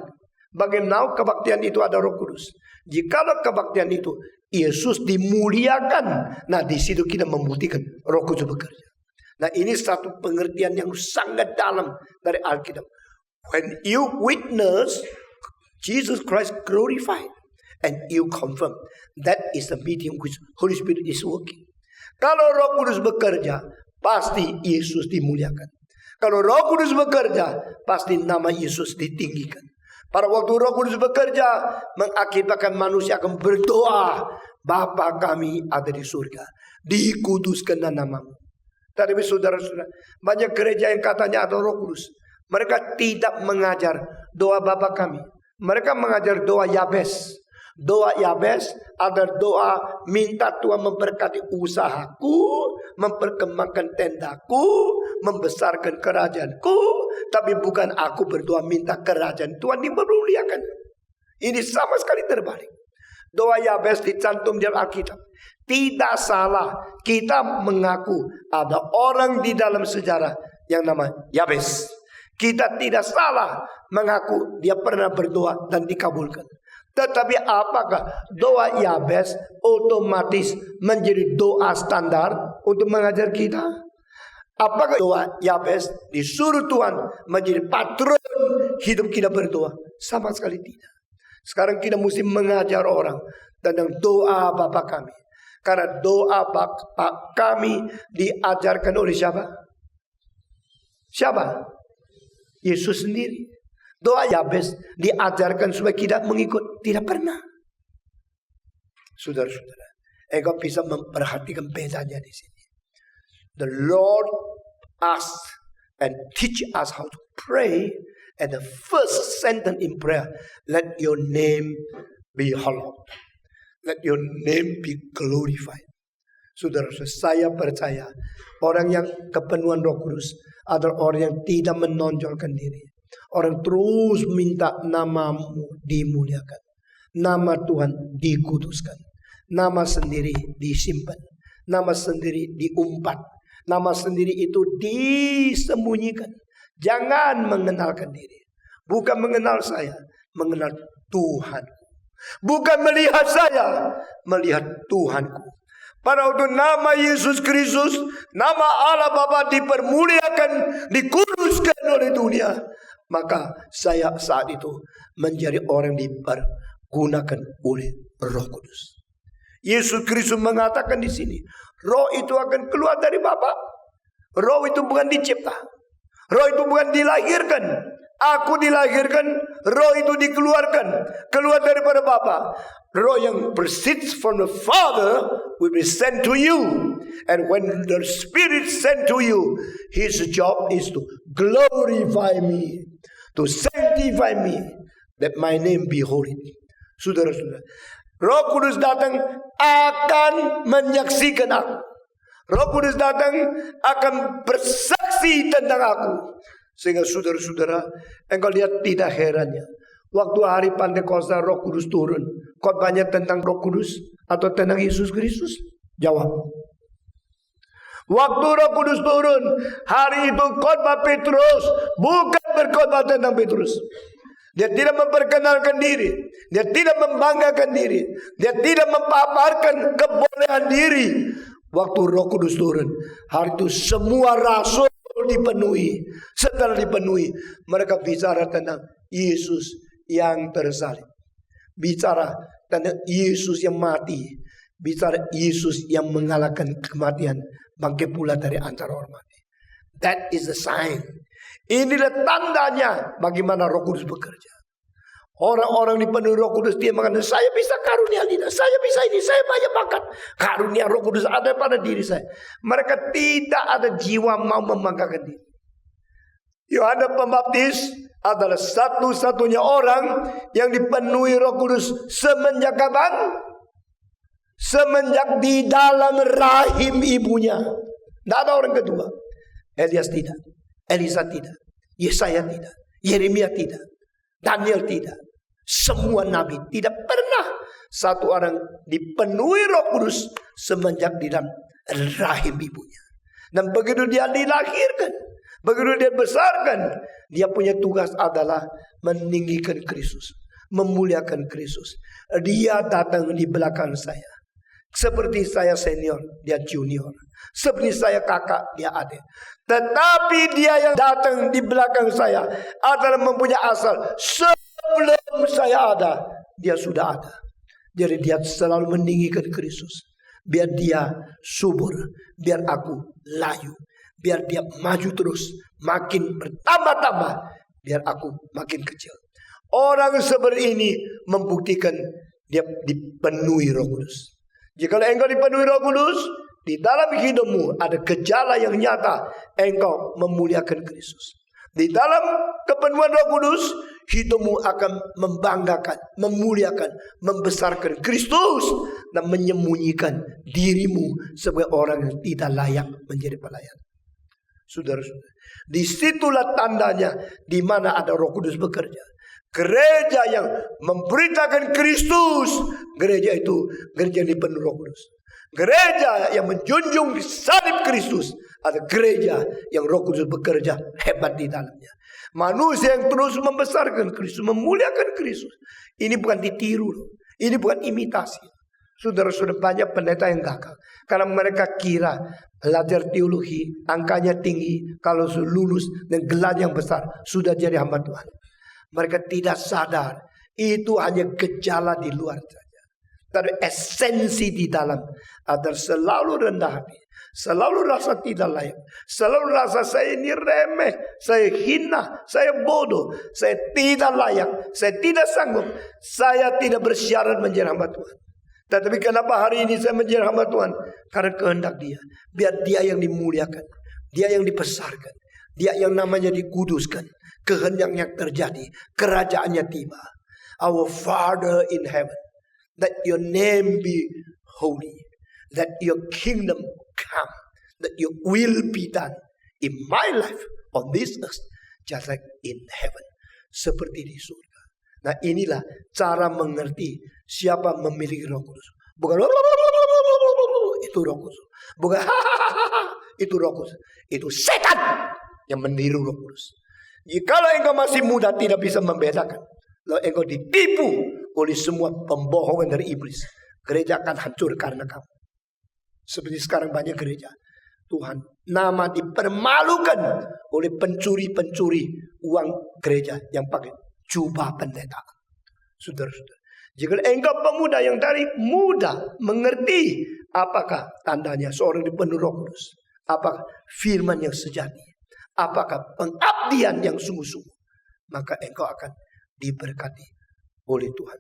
Bagaimana kebaktian itu ada Roh Kudus? Jikalau kebaktian itu Yesus dimuliakan, nah di situ kita membuktikan Roh Kudus bekerja. Nah, ini satu pengertian yang sangat dalam dari Alkitab. When you witness Jesus Christ glorified, and you confirm, that is the meeting which Holy Spirit is working. Kalau Roh Kudus bekerja, pasti Yesus dimuliakan. Kalau Roh Kudus bekerja, pasti nama Yesus ditinggikan. Pada waktu Roh Kudus bekerja, mengakibatkan manusia akan berdoa, Bapa kami ada di surga, dikuduskan namamu. Tapi saudara-saudara, banyak gereja yang katanya ada Roh Kudus, mereka tidak mengajar doa Bapa kami. Mereka mengajar doa Yabes. Doa Yabes adalah doa minta Tuhan memberkati usahaku, memperkembangkan tendaku, membesarkan kerajaanku. Tapi bukan aku berdoa minta kerajaan Tuhan dimuliakan. Ini sama sekali terbalik. Doa Yabes dicantum di Alkitab. Tidak salah kita mengaku ada orang di dalam sejarah yang nama Yabes. Kita tidak salah mengaku dia pernah berdoa dan dikabulkan. Tetapi apakah doa Yabes otomatis menjadi doa standar untuk mengajar kita? Apakah doa Yabes disuruh Tuhan menjadi patron hidup kita berdoa? Sama sekali tidak. Sekarang kita mesti mengajar orang tentang doa Bapa kami. Karena doa Bapa kami diajarkan oleh siapa? Siapa? Yesus sendiri. Doa Yabes diajarkan supaya kita mengikut. Tidak pernah. Saudara-saudara, engkau bisa memperhatikan bedanya di sini. The Lord asks and teach us how to pray. And the first sentence in prayer, let your name be hallowed. Let your name be glorified. Saudara, saya percaya orang yang kepenuhan Roh Kudus adalah orang yang tidak menonjolkan diri. Orang terus minta namamu dimuliakan, nama Tuhan dikuduskan, nama sendiri disimpan, nama sendiri diumpat, nama sendiri itu disembunyikan. Jangan mengenalkan diri. Bukan mengenal saya, mengenal Tuhanku. Bukan melihat saya, melihat Tuhanku. Pada waktu nama Yesus Kristus, nama Allah Bapa dipermuliakan, dikuduskan oleh dunia, maka saya saat itu menjadi orang dipergunakan oleh Roh Kudus. Yesus Kristus mengatakan di sini, Roh itu akan keluar dari Bapa. Roh itu bukan dicipta. Roh itu bukan dilahirkan. Aku dilahirkan, roh itu dikeluarkan, keluar daripada Bapa. Roh yang proceeds from the Father will be sent to you. And when the Spirit sent to you, His job is to glorify me, to sanctify me, that my name be holy. Saudara-saudara, Roh Kudus datang akan menyaksikan aku. Roh Kudus datang akan bersaksi tentang aku. Sehingga saudara-saudara, engkau lihat tidak herannya, waktu hari Pentakosta Roh Kudus turun, khotbahnya tentang Roh Kudus atau tentang Yesus Kristus? Jawab. Waktu Roh Kudus turun, hari itu khotbah Petrus bukan berkhotbah tentang Petrus. Dia tidak memperkenalkan diri, dia tidak membanggakan diri, dia tidak memaparkan kebolehan diri. Waktu Roh Kudus turun, hari itu semua rasul dipenuhi. Setelah dipenuhi, mereka bicara tentang Yesus yang tersalib, bicara tentang Yesus yang mati, bicara Yesus yang mengalahkan kematian, bangkit pula dari antara orang mati. That is the sign. Inilah tandanya bagaimana Roh Kudus bekerja. Orang-orang dipenuhi Roh Kudus, dia mengatakan, saya bisa karunia lidah, saya bisa ini, saya banyak bakat. Karunia Roh Kudus ada pada diri saya. Mereka tidak ada jiwa mau membanggakan diri. Yohanes Pembaptis adalah satu-satunya orang yang dipenuhi Roh Kudus semenjak kapan? Semenjak di dalam rahim ibunya. Tidak ada orang kedua. Elias tidak, Elisa tidak, Yesaya tidak, Yeremia tidak, Daniel tidak. Semua nabi tidak pernah satu orang dipenuhi Roh Kudus semenjak di dalam rahim ibunya. Dan begitu dia dilahirkan, begitu dia besarkan, dia punya tugas adalah meninggikan Kristus, memuliakan Kristus. Dia datang di belakang saya. Seperti saya senior, dia junior. Seperti saya kakak, dia adik. Tetapi dia yang datang di belakang saya adalah mempunyai asal. Sebelum saya ada, dia sudah ada. Jadi dia selalu meninggikan Kristus. Biar dia subur, biar aku layu, biar dia maju terus, makin bertambah-tambah, biar aku makin kecil. Orang seperti ini membuktikan dia dipenuhi Roh Kudus. Jika engkau dipenuhi Roh Kudus, di dalam hidupmu ada gejala yang nyata, engkau memuliakan Kristus. Di dalam kepenuhan Roh Kudus, hidupmu akan membanggakan, memuliakan, membesarkan Kristus dan menyembunyikan dirimu sebagai orang yang tidak layak menjadi pelayan. Saudara-saudara, disitulah tandanya di mana ada Roh Kudus bekerja. Gereja yang memberitakan Kristus, gereja itu gereja yang dipenuhi Roh Kudus. Gereja yang menjunjung salib Kristus ada gereja yang Roh Kudus bekerja hebat di dalamnya. Manusia yang terus membesarkan Kristus, memuliakan Kristus. Ini bukan ditiru, ini bukan imitasi. Saudara-saudara, banyak pendeta yang gagal karena mereka kira belajar teologi, angkanya tinggi, kalau lulus dan gelar yang besar sudah jadi hamba Tuhan. Mereka tidak sadar itu hanya gejala di luar saja. Tapi esensi di dalam adalah selalu rendah hati, selalu rasa tidak layak, selalu rasa saya ini remeh, saya hina, saya bodoh, saya tidak layak, saya tidak sanggup, saya tidak bersyarat menjadi hamba Tuhan. Tetapi kenapa hari ini saya menjadi hamba Tuhan? Karena kehendak Dia. Biar Dia yang dimuliakan, Dia yang dibesarkan, Dia yang namanya dikuduskan. Kehendaknya terjadi, kerajaannya tiba. Our Father in heaven, that your name be holy, that your kingdom come, that your will be done in my life on this earth, just like in heaven, seperti di surga. Nah, inilah cara mengerti siapa memiliki Roh Kudus. Bukan itu Roh Kudus, bukan itu Roh Kudus, itu setan yang meniru Roh Kudus. Jikalau engkau masih muda tidak bisa membedakan, lalu engkau ditipu oleh semua pembohongan dari iblis, gereja akan hancur karena kamu. Seperti sekarang banyak gereja, Tuhan, nama dipermalukan oleh pencuri-pencuri uang gereja yang pakai jubah pendeta. Saudara-saudara, jika engkau pemuda yang dari muda mengerti apakah tandanya seorang dipenuhi Roh Kudus, apakah firman yang sejati, apakah pengabdian yang sungguh-sungguh, maka engkau akan diberkati oleh Tuhan.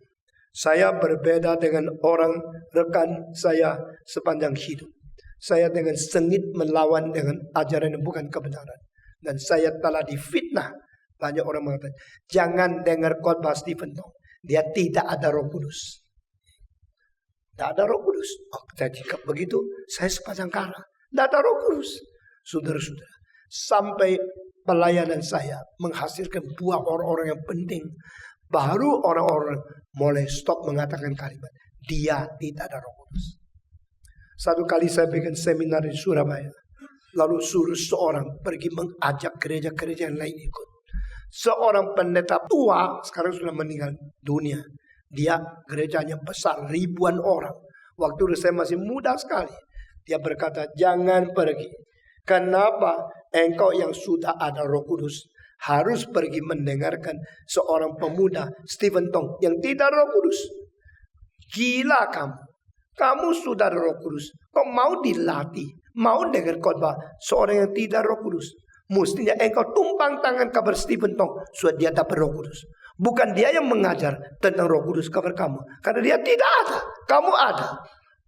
Saya berbeda dengan orang rekan saya sepanjang hidup. Saya dengan sengit melawan dengan ajaran yang bukan kebenaran. Dan saya telah difitnah. Banyak orang mengatakan, jangan dengar khotbah Stephen Tong. Dia tidak ada Roh Kudus. Tidak ada Roh Kudus. Oh, jika begitu, saya sepasang kara. Tidak ada Roh Kudus. Saudara-saudara, sampai pelayanan saya menghasilkan buah orang-orang yang penting, baru orang-orang mulai stop mengatakan kalimat, dia tidak ada Roh Kudus. Satu kali saya bikin seminar di Surabaya, lalu suruh seorang pergi mengajak gereja-gereja yang lain ikut. Seorang pendeta tua, sekarang sudah meninggal dunia. Dia gerejanya besar, ribuan orang. Waktu saya masih muda sekali, dia berkata, jangan pergi. Kenapa engkau yang sudah ada Roh Kudus harus pergi mendengarkan seorang pemuda Stephen Tong yang tidak Roh Kudus? Gila kamu. Kamu sudah ada Roh Kudus. Kau mau dilatih, mau dengar khotbah seorang yang tidak Roh Kudus. Mestinya engkau tumpang tangan kabar Stephen Tong supaya dia dapat Roh Kudus. Bukan dia yang mengajar tentang Roh Kudus kabar kamu, karena dia tidak ada, kamu ada.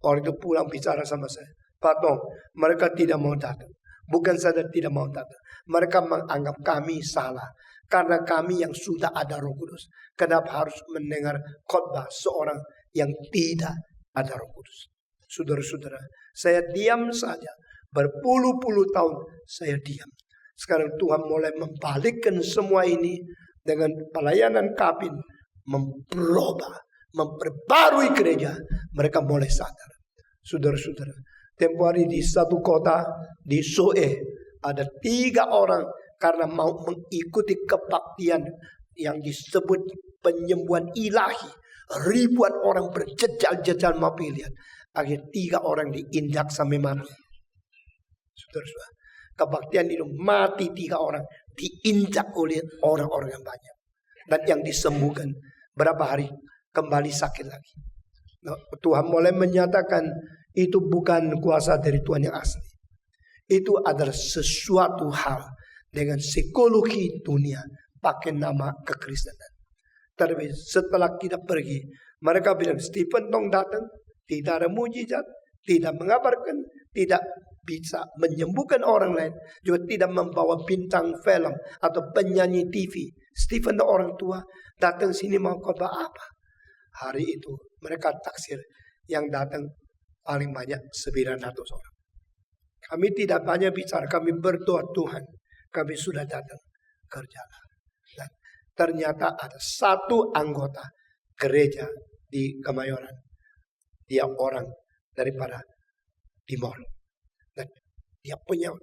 Orang itu pulang bicara sama saya, Pak Tong, mereka tidak mau datang. Bukan saja tidak mau datang, mereka menganggap kami salah karena kami yang sudah ada Roh Kudus. Kenapa harus mendengar khotbah seorang yang tidak ada Roh Kudus? Saudara-saudara, saya diam saja. Berpuluh-puluh tahun saya diam. Sekarang Tuhan mulai membalikkan semua ini dengan pelayanan kabin, memperubah, memperbarui gereja. Mereka mulai sadar. Saudara-saudara, tempoh hari di satu kota di Soe ada 3 orang karena mau mengikuti kebaktian yang disebut penyembuhan ilahi. Ribuan orang berjejal-jejal mau lihat. Akhirnya 3 orang diinjak sampai mati. Saudara-saudara, kebaktian itu mati 3 orang diinjak oleh orang-orang yang banyak. Dan yang disembuhkan berapa hari kembali sakit lagi. Nah, Tuhan mulai menyatakan itu bukan kuasa dari Tuhan yang asli. Itu adalah sesuatu hal dengan psikologi dunia pakai nama kekristenan. Tapi setelah kita pergi, mereka bilang Stephen Tong datang, tidak ada mujizat, tidak mengabarkan, tidak bisa menyembuhkan orang lain, juga tidak membawa bintang film atau penyanyi TV. Stephen Tong orang tua datang sini mau khotbah apa? Hari itu mereka taksir yang datang paling banyak 900 orang. Kami tidak banyak bicara, kami berdoa Tuhan, kami sudah datang kerjalah. Dan ternyata ada satu anggota gereja di Kemayoran, dia orang daripada Timor, dan dia punya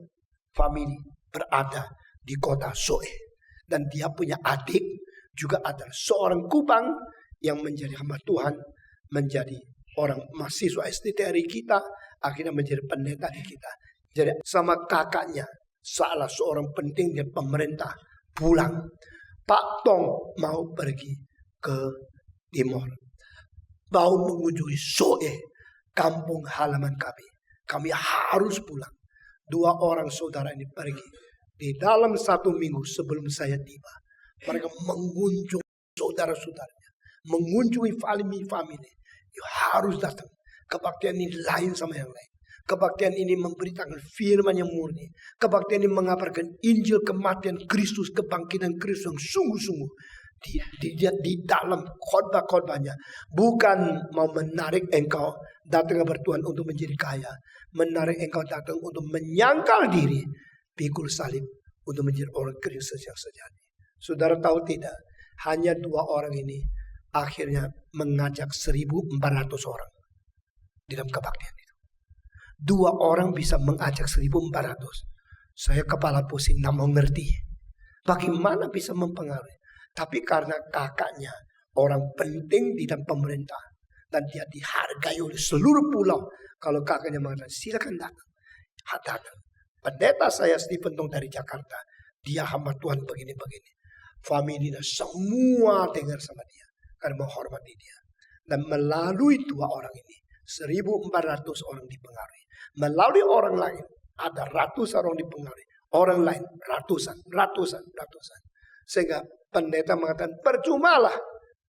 famili berada di kota Soe, dan dia punya adik juga adalah seorang Kupang yang menjadi hamba Tuhan, menjadi orang mahasiswa STTRI kita, akhirnya menjadi pendeta di kita. Jadi sama kakaknya, salah seorang penting di pemerintah pulang. Pak Tong mau pergi ke Timor, mau mengunjungi Soe, kampung halaman kami. Kami harus pulang. 2 orang saudara ini pergi. Di dalam 1 minggu sebelum saya tiba, mereka mengunjungi saudara-saudaranya, mengunjungi famili-famili. You harus datang. Kebaktian ini lain sama yang lain. Kebaktian ini memberitakan firman yang murni. Kebaktian ini mengabarkan Injil kematian Kristus, kebangkitan Kristus yang sungguh-sungguh di dalam khotbah-khotbahnya. Bukan mau menarik engkau datang kepada Tuhan untuk menjadi kaya. Menarik engkau datang untuk menyangkal diri. Pikul salib untuk menjadi orang Kristus yang sejati. Saudara tahu tidak? Hanya 2 orang ini akhirnya mengajak 1.400 orang di dalam kebaktian itu. 2 orang bisa mengajak 1.400. Saya kepala pusing, tidak mau ngerti. Bagaimana bisa mempengaruhi? Tapi karena kakaknya orang penting di dalam pemerintah. Dan dia dihargai oleh seluruh pulau. Kalau kakaknya mengatakan, silakan datang. Datang. Pendeta saya Stephen Tong dari Jakarta. Dia hamba Tuhan begini-begini. Familinya semua dengar sama dia. Karena menghormati dia. Dan melalui 2 orang ini. 1.400 orang dipengaruhi. Melalui orang lain. Ada ratusan orang dipengaruhi. Orang lain ratusan. Sehingga pendeta mengatakan percumalah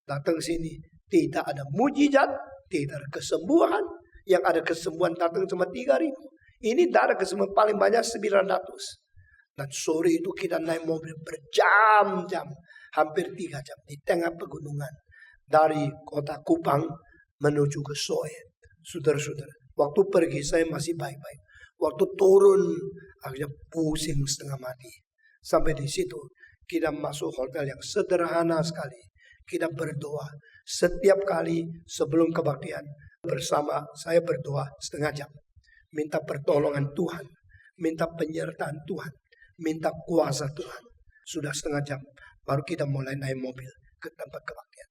datang sini. Tidak ada mujizat. Tidak ada kesembuhan. Yang ada kesembuhan datang cuma 3.000. Ini tidak ada kesembuhan paling banyak 900. Dan sore itu kita naik mobil berjam-jam. Hampir 3 jam. Di tengah pegunungan. Dari kota Kupang menuju ke Soe. Saudara-saudara. Waktu pergi saya masih baik-baik. Waktu turun akhirnya pusing setengah mati. Sampai di situ kita masuk hotel yang sederhana sekali. Kita berdoa. Setiap kali sebelum kebaktian bersama saya berdoa setengah jam. Minta pertolongan Tuhan. Minta penyertaan Tuhan. Minta kuasa Tuhan. Sudah setengah jam. Baru kita mulai naik mobil ke tempat kebaktian.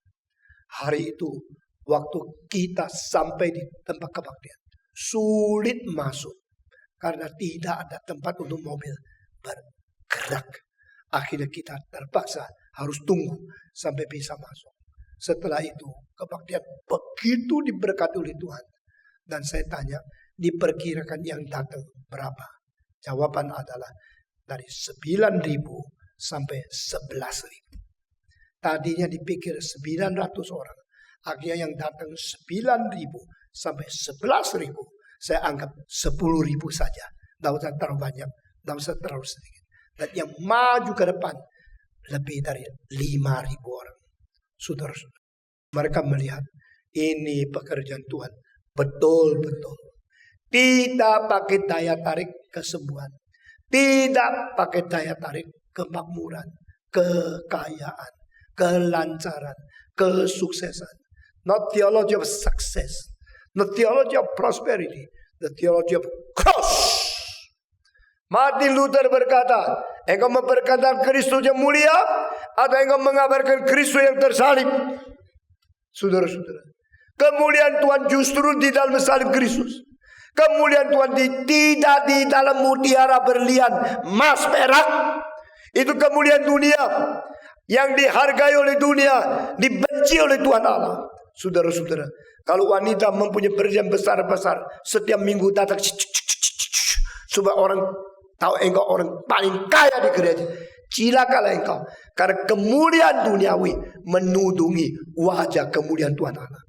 Hari itu waktu kita sampai di tempat kebaktian. Sulit masuk. Karena tidak ada tempat untuk mobil bergerak. Akhirnya kita terpaksa harus tunggu sampai bisa masuk. Setelah itu kebaktian begitu diberkati oleh Tuhan. Dan saya tanya, diperkirakan yang datang berapa? Jawaban adalah dari 9.000 sampai 11.000. Tadinya dipikir 900 orang. Akhirnya yang datang 9.000 sampai 11.000. Saya anggap 10.000 saja. Tidak usah terlalu banyak. Tidak usah terlalu sedikit. Dan yang maju ke depan lebih dari 5.000 orang. Saudara-saudara. Mereka melihat ini pekerjaan Tuhan. Betul-betul. Tidak pakai daya tarik kesembuhan. Tidak pakai daya tarik kemakmuran. Kekayaan. Kelancaran. Kesuksesan. Not theology of success. Not theology of prosperity. The theology of cross. Martin Luther berkata, engkau memperkatakan Kristus yang mulia atau engkau mengabarkan Kristus yang tersalib? Saudara-saudara, kemuliaan Tuhan justru di dalam salib Kristus. Kemuliaan Tuhan tidak di dalam mutiara berlian, emas, perak. Itu kemuliaan dunia yang dihargai oleh dunia, dibenci oleh Tuhan Allah. Saudara-saudara, kalau wanita mempunyai berlian besar-besar, setiap minggu datang supaya orang tahu engkau orang paling kaya di gereja. Cilakalah engkau, karena kemuliaan duniawi menudungi wajah kemuliaan Tuhan Allah.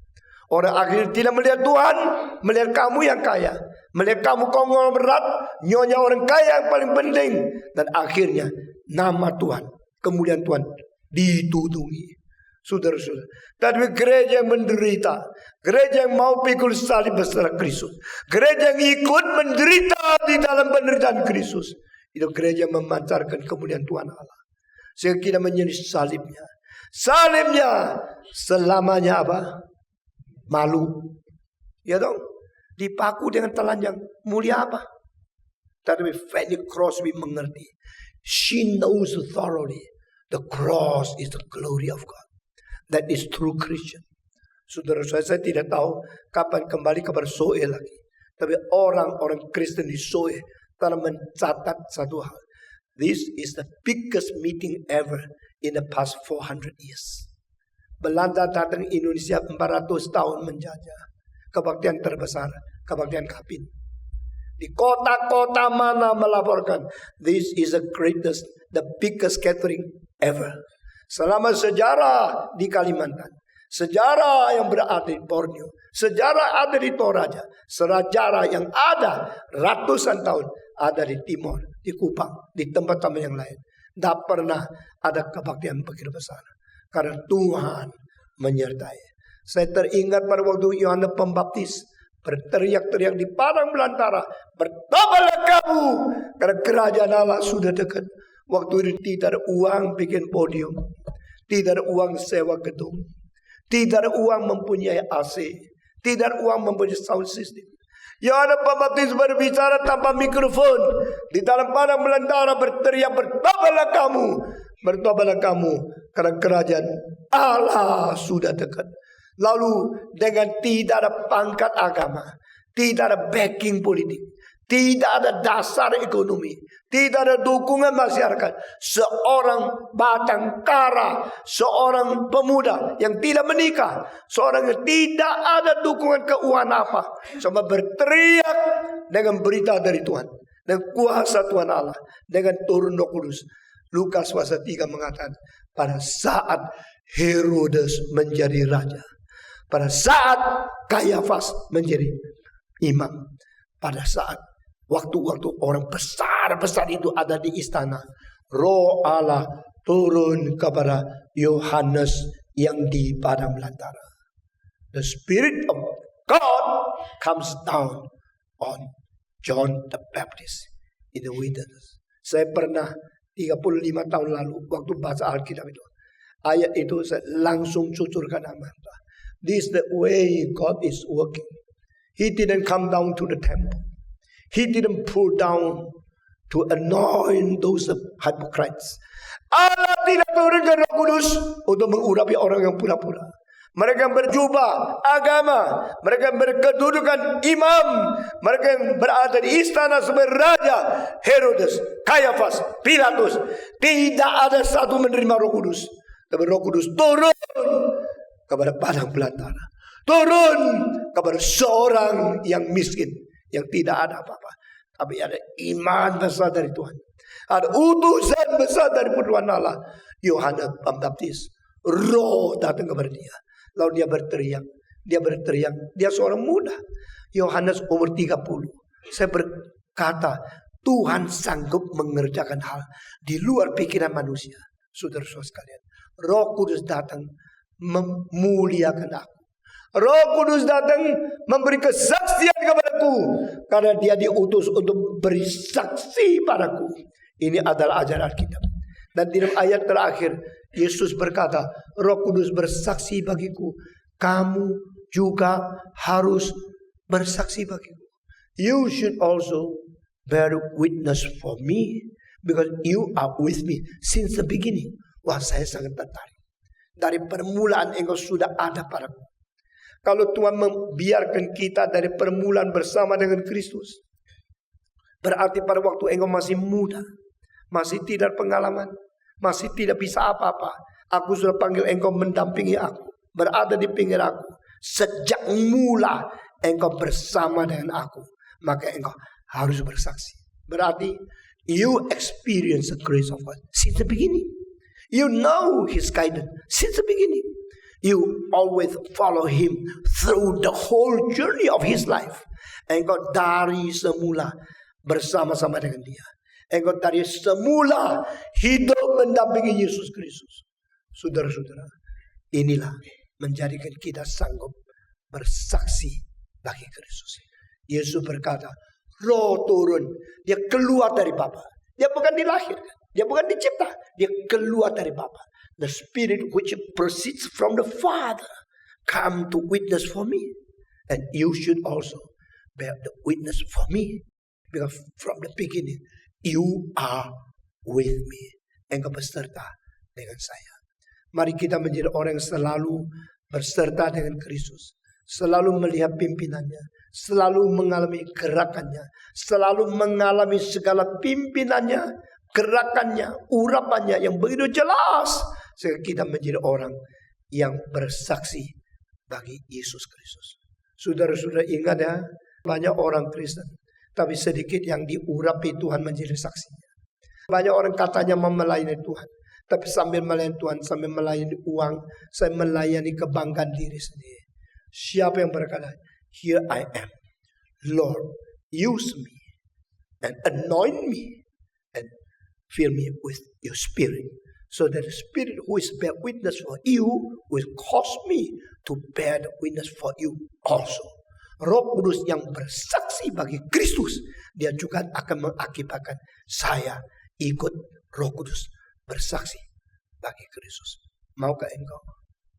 Orang akhirnya tidak melihat Tuhan, melihat kamu yang kaya, melihat kamu konglomerat, nyonya orang kaya yang paling penting. Dan akhirnya nama Tuhan, kemuliaan Tuhan ditudungi. Saudara-saudara, tapi gereja yang menderita, gereja yang mau pikul salib bersama Kristus, gereja yang ikut menderita di dalam penderitaan Kristus, itu gereja yang memancarkan kemuliaan Tuhan Allah. Sehingga kita menjadi salibnya. Salibnya selamanya apa? Malu. Ya dong. Dipaku dengan telanjang. Mulia apa? Tapi Fanny Crosby mengerti. She knows thoroughly. The cross is the glory of God. That is true Christian. Saudara saya tidak tahu kapan kembali kepada Soe lagi. Tapi orang-orang Kristen di Soe telah mencatat satu hal. This is the biggest meeting ever in the past 400 years. Belanda datang Indonesia 400 tahun menjajah. Kebaktian terbesar, kebaktian Kapin. Di kota-kota mana melaporkan, this is the greatest, the biggest gathering ever. Selama sejarah di Kalimantan, sejarah yang berada di Borneo, Sejarah ada di Toraja. Sejarah yang ada ratusan tahun ada di Timur, di Kupang, di tempat-tempat yang lain. Tidak pernah ada kebaktian begitu besar. Karena Tuhan menyertai. Saya teringat pada waktu Yohanes Pembaptis berteriak-teriak di padang belantara, "Bertobatlah kamu, karena kerajaan Allah sudah dekat." Waktu itu tidak ada uang bikin podium, tidak ada uang sewa gedung, tidak ada uang mempunyai AC, tidak ada uang mempunyai sound system. Yohanes Pembaptis berbicara tanpa mikrofon di dalam padang belantara, berteriak, "Bertobatlah kamu, bertobatlah kamu, karena kerajaan Allah sudah dekat." Lalu dengan tidak ada pangkat agama, tidak ada backing politik, tidak ada dasar ekonomi, tidak ada dukungan masyarakat, seorang batang kara, seorang pemuda yang tidak menikah, seorang yang tidak ada dukungan keuangan apa, cuma berteriak dengan berita dari Tuhan, dengan kuasa Tuhan Allah, dengan turun Roh Kudus. Lukas pasal 3 mengatakan, pada saat Herodes menjadi raja, pada saat Kayafas menjadi imam, pada saat waktu-waktu orang besar-besar itu ada di istana, Roh Allah turun kepada Yohanes yang di padang belantara. The Spirit of God comes down on John the Baptist in the wilderness. Saya pernah 35 tahun lalu waktu baca Alkitab itu, ayat itu saya langsung cucurkan amarah. This is the way God is working. He didn't come down to the temple. He didn't pull down to anoint those hypocrites. Allah tidak turun ke Roh Kudus untuk mengurapi orang yang pura-pura. Mereka yang berjubah agama, mereka yang berkedudukan imam, mereka yang berada di istana sebagai raja, Herodes, Kayafas, Pilatus. Tidak ada satu menerima Roh Kudus. Tapi Roh Kudus turun kepada padang belantara, turun kepada seorang yang miskin, yang tidak ada apa-apa, tapi ada iman besar dari Tuhan, ada utusan besar dari Tuhan Allah. Yohanes Pembaptis, Roh datang kepada dia, lalu dia berteriak, dia seorang muda, Yohanes umur 30. Saya berkata, Tuhan sanggup mengerjakan hal di luar pikiran manusia. Saudara-saudara sekalian, Roh Kudus datang memuliakan aku. Roh Kudus datang memberi kesaksian kepadaku, karena dia diutus untuk beri saksi padaku. Ini adalah ajaran Alkitab. Dan di dalam ayat terakhir, Yesus berkata, Roh Kudus bersaksi bagiku, kamu juga harus bersaksi bagiku. You should also bear witness for me, because you are with me since the beginning. Wah, saya sangat tertarik. Dari permulaan engkau sudah ada padaku. Kalau Tuhan membiarkan kita dari permulaan bersama dengan Kristus, berarti pada waktu engkau masih muda, masih tidak pengalaman, masih tidak bisa apa-apa, aku sudah panggil engkau mendampingi aku, berada di pinggir aku. Sejak mula engkau bersama dengan aku, maka engkau harus bersaksi. Berarti you experience the grace of God since the beginning. You know His guidance since the beginning. You always follow Him through the whole journey of His life. Engkau dari semula bersama-sama dengan Dia. Engkau dari semula hidup mendampingi Yesus Kristus. Saudara-saudara, inilah menjadikan kita sanggup bersaksi bagi Kristus. Yesus berkata, Roh turun, dia keluar dari Bapa. Dia bukan dilahirkan, dia bukan dicipta, dia keluar dari Bapa. The Spirit which proceeds from the Father come to witness for me. And you should also bear the witness for me. Because from the beginning, you are with me. Engkau berserta dengan saya. Mari kita menjadi orang yang selalu berserta dengan Kristus. Selalu melihat pimpinannya. Selalu mengalami gerakannya. Selalu mengalami segala pimpinannya, gerakannya, urapannya yang begitu jelas. Sehingga kita menjadi orang yang bersaksi bagi Yesus Kristus. Saudara-saudara ingat ya, banyak orang Kristen, tapi sedikit yang diurapi Tuhan menjadi saksinya. Banyak orang katanya melayani Tuhan, tapi sambil melayani Tuhan, sambil melayani uang, saya melayani kebanggaan diri sendiri. Siapa yang berkata, "Here I am, Lord, use me and anoint me and fill me with your spirit, so that the spirit who is bear witness for you will cause me to bear the witness for you also." Roh Kudus yang bersaksi bagi Kristus, dia juga akan mengakibatkan saya ikut Roh Kudus bersaksi bagi Kristus. Maukah engkau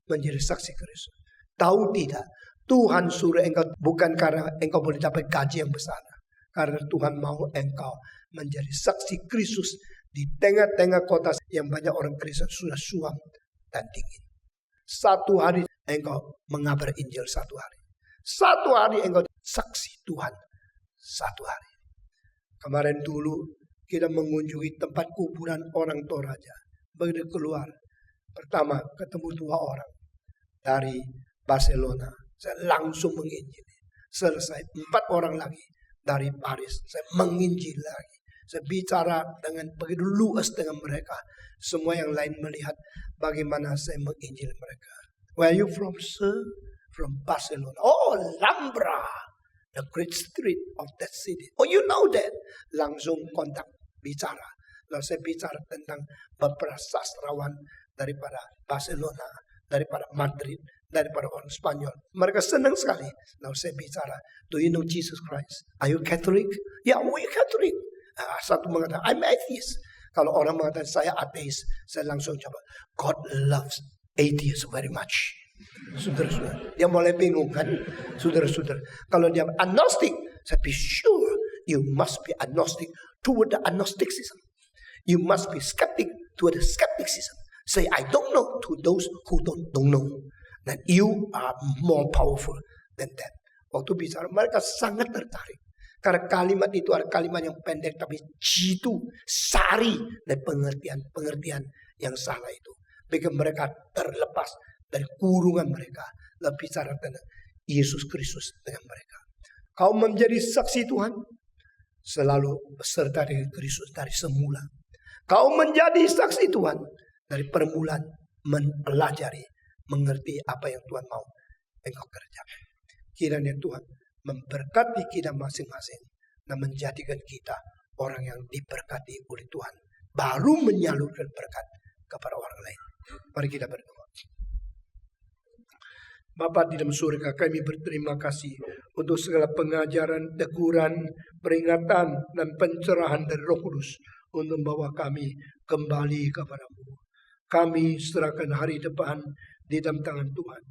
menjadi saksi Kristus? Tahu tidak, Tuhan suruh engkau bukan karena engkau boleh dapat gaji yang besar, karena Tuhan mau engkau menjadi saksi Kristus di tengah-tengah kota yang banyak orang Kristen sudah suam dan dingin. Satu hari engkau mengabar Injil, satu hari. Satu hari engkau saksi Tuhan. Satu hari. Kemarin dulu kita mengunjungi tempat kuburan orang Toraja. Begitu keluar, pertama ketemu 2 orang dari Barcelona. Saya langsung menginjil. Selesai 4 orang lagi dari Paris. Saya menginjil lagi. Saya bicara dengan begitu luas dengan mereka. Semua yang lain melihat bagaimana saya menginjil mereka. Where are you from, sir? From Barcelona. Oh, Alhambra, the great street of that city. Oh, you know that. Langsung kontak, bicara. Lalu saya bicara tentang beberapa sastrawan daripada Barcelona, daripada Madrid, daripada orang Spanyol. Mereka senang sekali. Lalu saya bicara, do you know Jesus Christ? Are you Catholic? Ya, we Catholic. Satu mengatakan, I'm atheist. Kalau orang mengatakan saya ateis, saya langsung jawab, God loves atheists very much. Saudara-saudara, dia mulai bingung kan? Saudara-saudara, kalau dia agnostic, saya be sure you must be agnostic toward the agnosticism. You must be skeptic toward the skepticism. Say I don't know to those who don't know. That you are more powerful than that. Waktu bicara, mereka sangat tertarik. Karena kalimat itu adalah kalimat yang pendek tapi jitu, sari dan pengertian yang salah itu. Bikin mereka terlepas dari kurungan mereka. Lalu bicara tentang Yesus Kristus dengan mereka. Kau menjadi saksi Tuhan, selalu beserta dengan Kristus dari semula. Kau menjadi saksi Tuhan dari permulaan, mempelajari, mengerti apa yang Tuhan mau engkau kerjakan. Kiranya Tuhan memberkati kita masing-masing dan menjadikan kita orang yang diberkati oleh Tuhan, baru menyalurkan berkat kepada orang lain. Mari kita berdoa. Bapa di dalam surga, kami berterima kasih untuk segala pengajaran, teguran, peringatan, dan pencerahan dari Roh Kudus untuk membawa kami kembali kepadamu. Kami serahkan hari depan di dalam tangan Tuhan.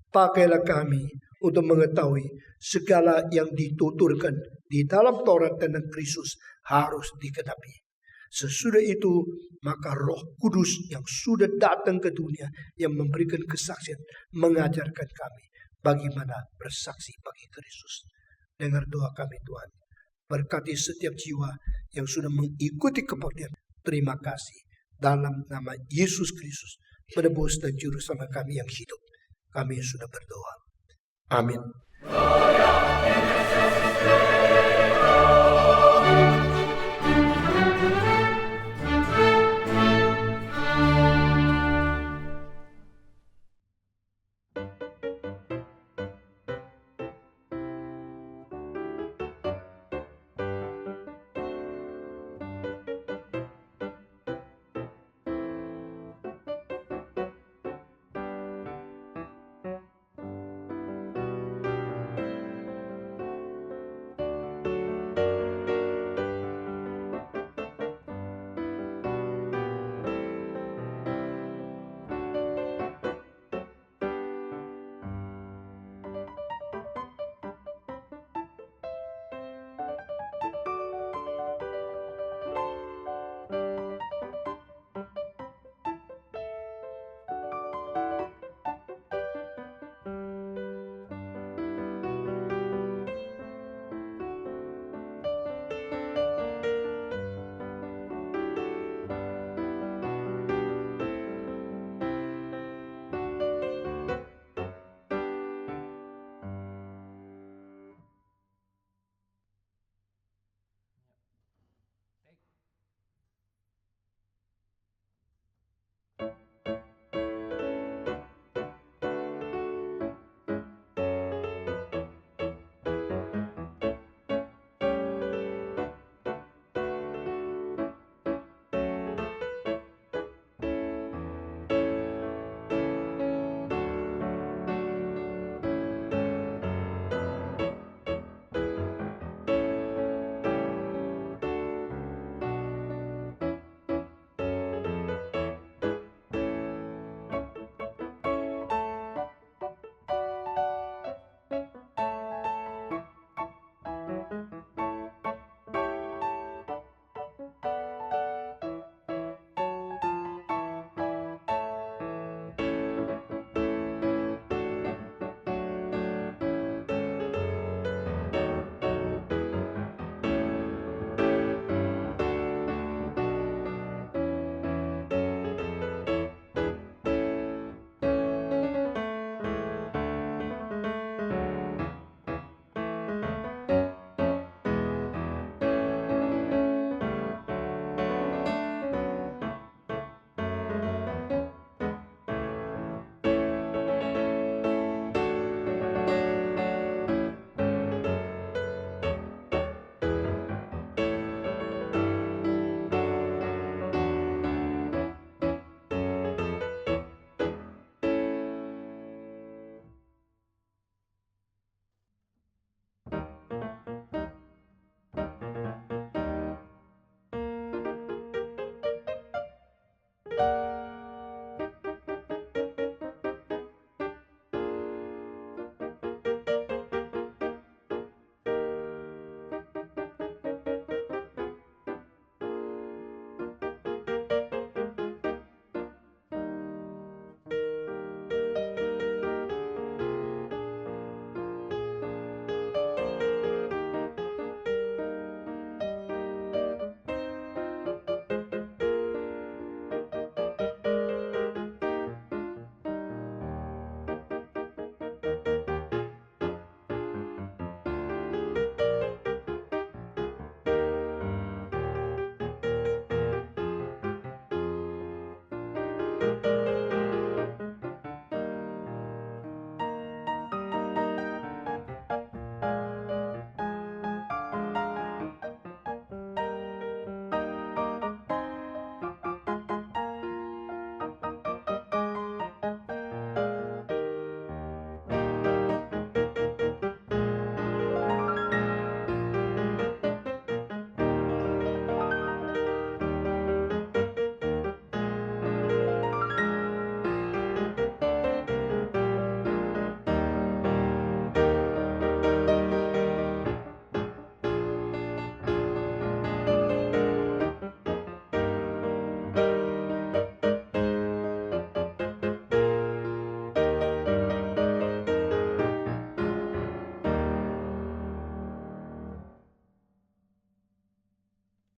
Pakailah kami untuk mengetahui segala yang dituturkan di dalam Taurat tentang Kristus harus dikenapi. Sesudah itu, maka Roh Kudus yang sudah datang ke dunia, yang memberikan kesaksian, mengajarkan kami bagaimana bersaksi bagi Kristus. Dengar doa kami Tuhan. Berkati setiap jiwa yang sudah mengikuti kebaktian. Terima kasih. Dalam nama Yesus Kristus, penebus dan juru selamat kami yang hidup, kami sudah berdoa. Amin.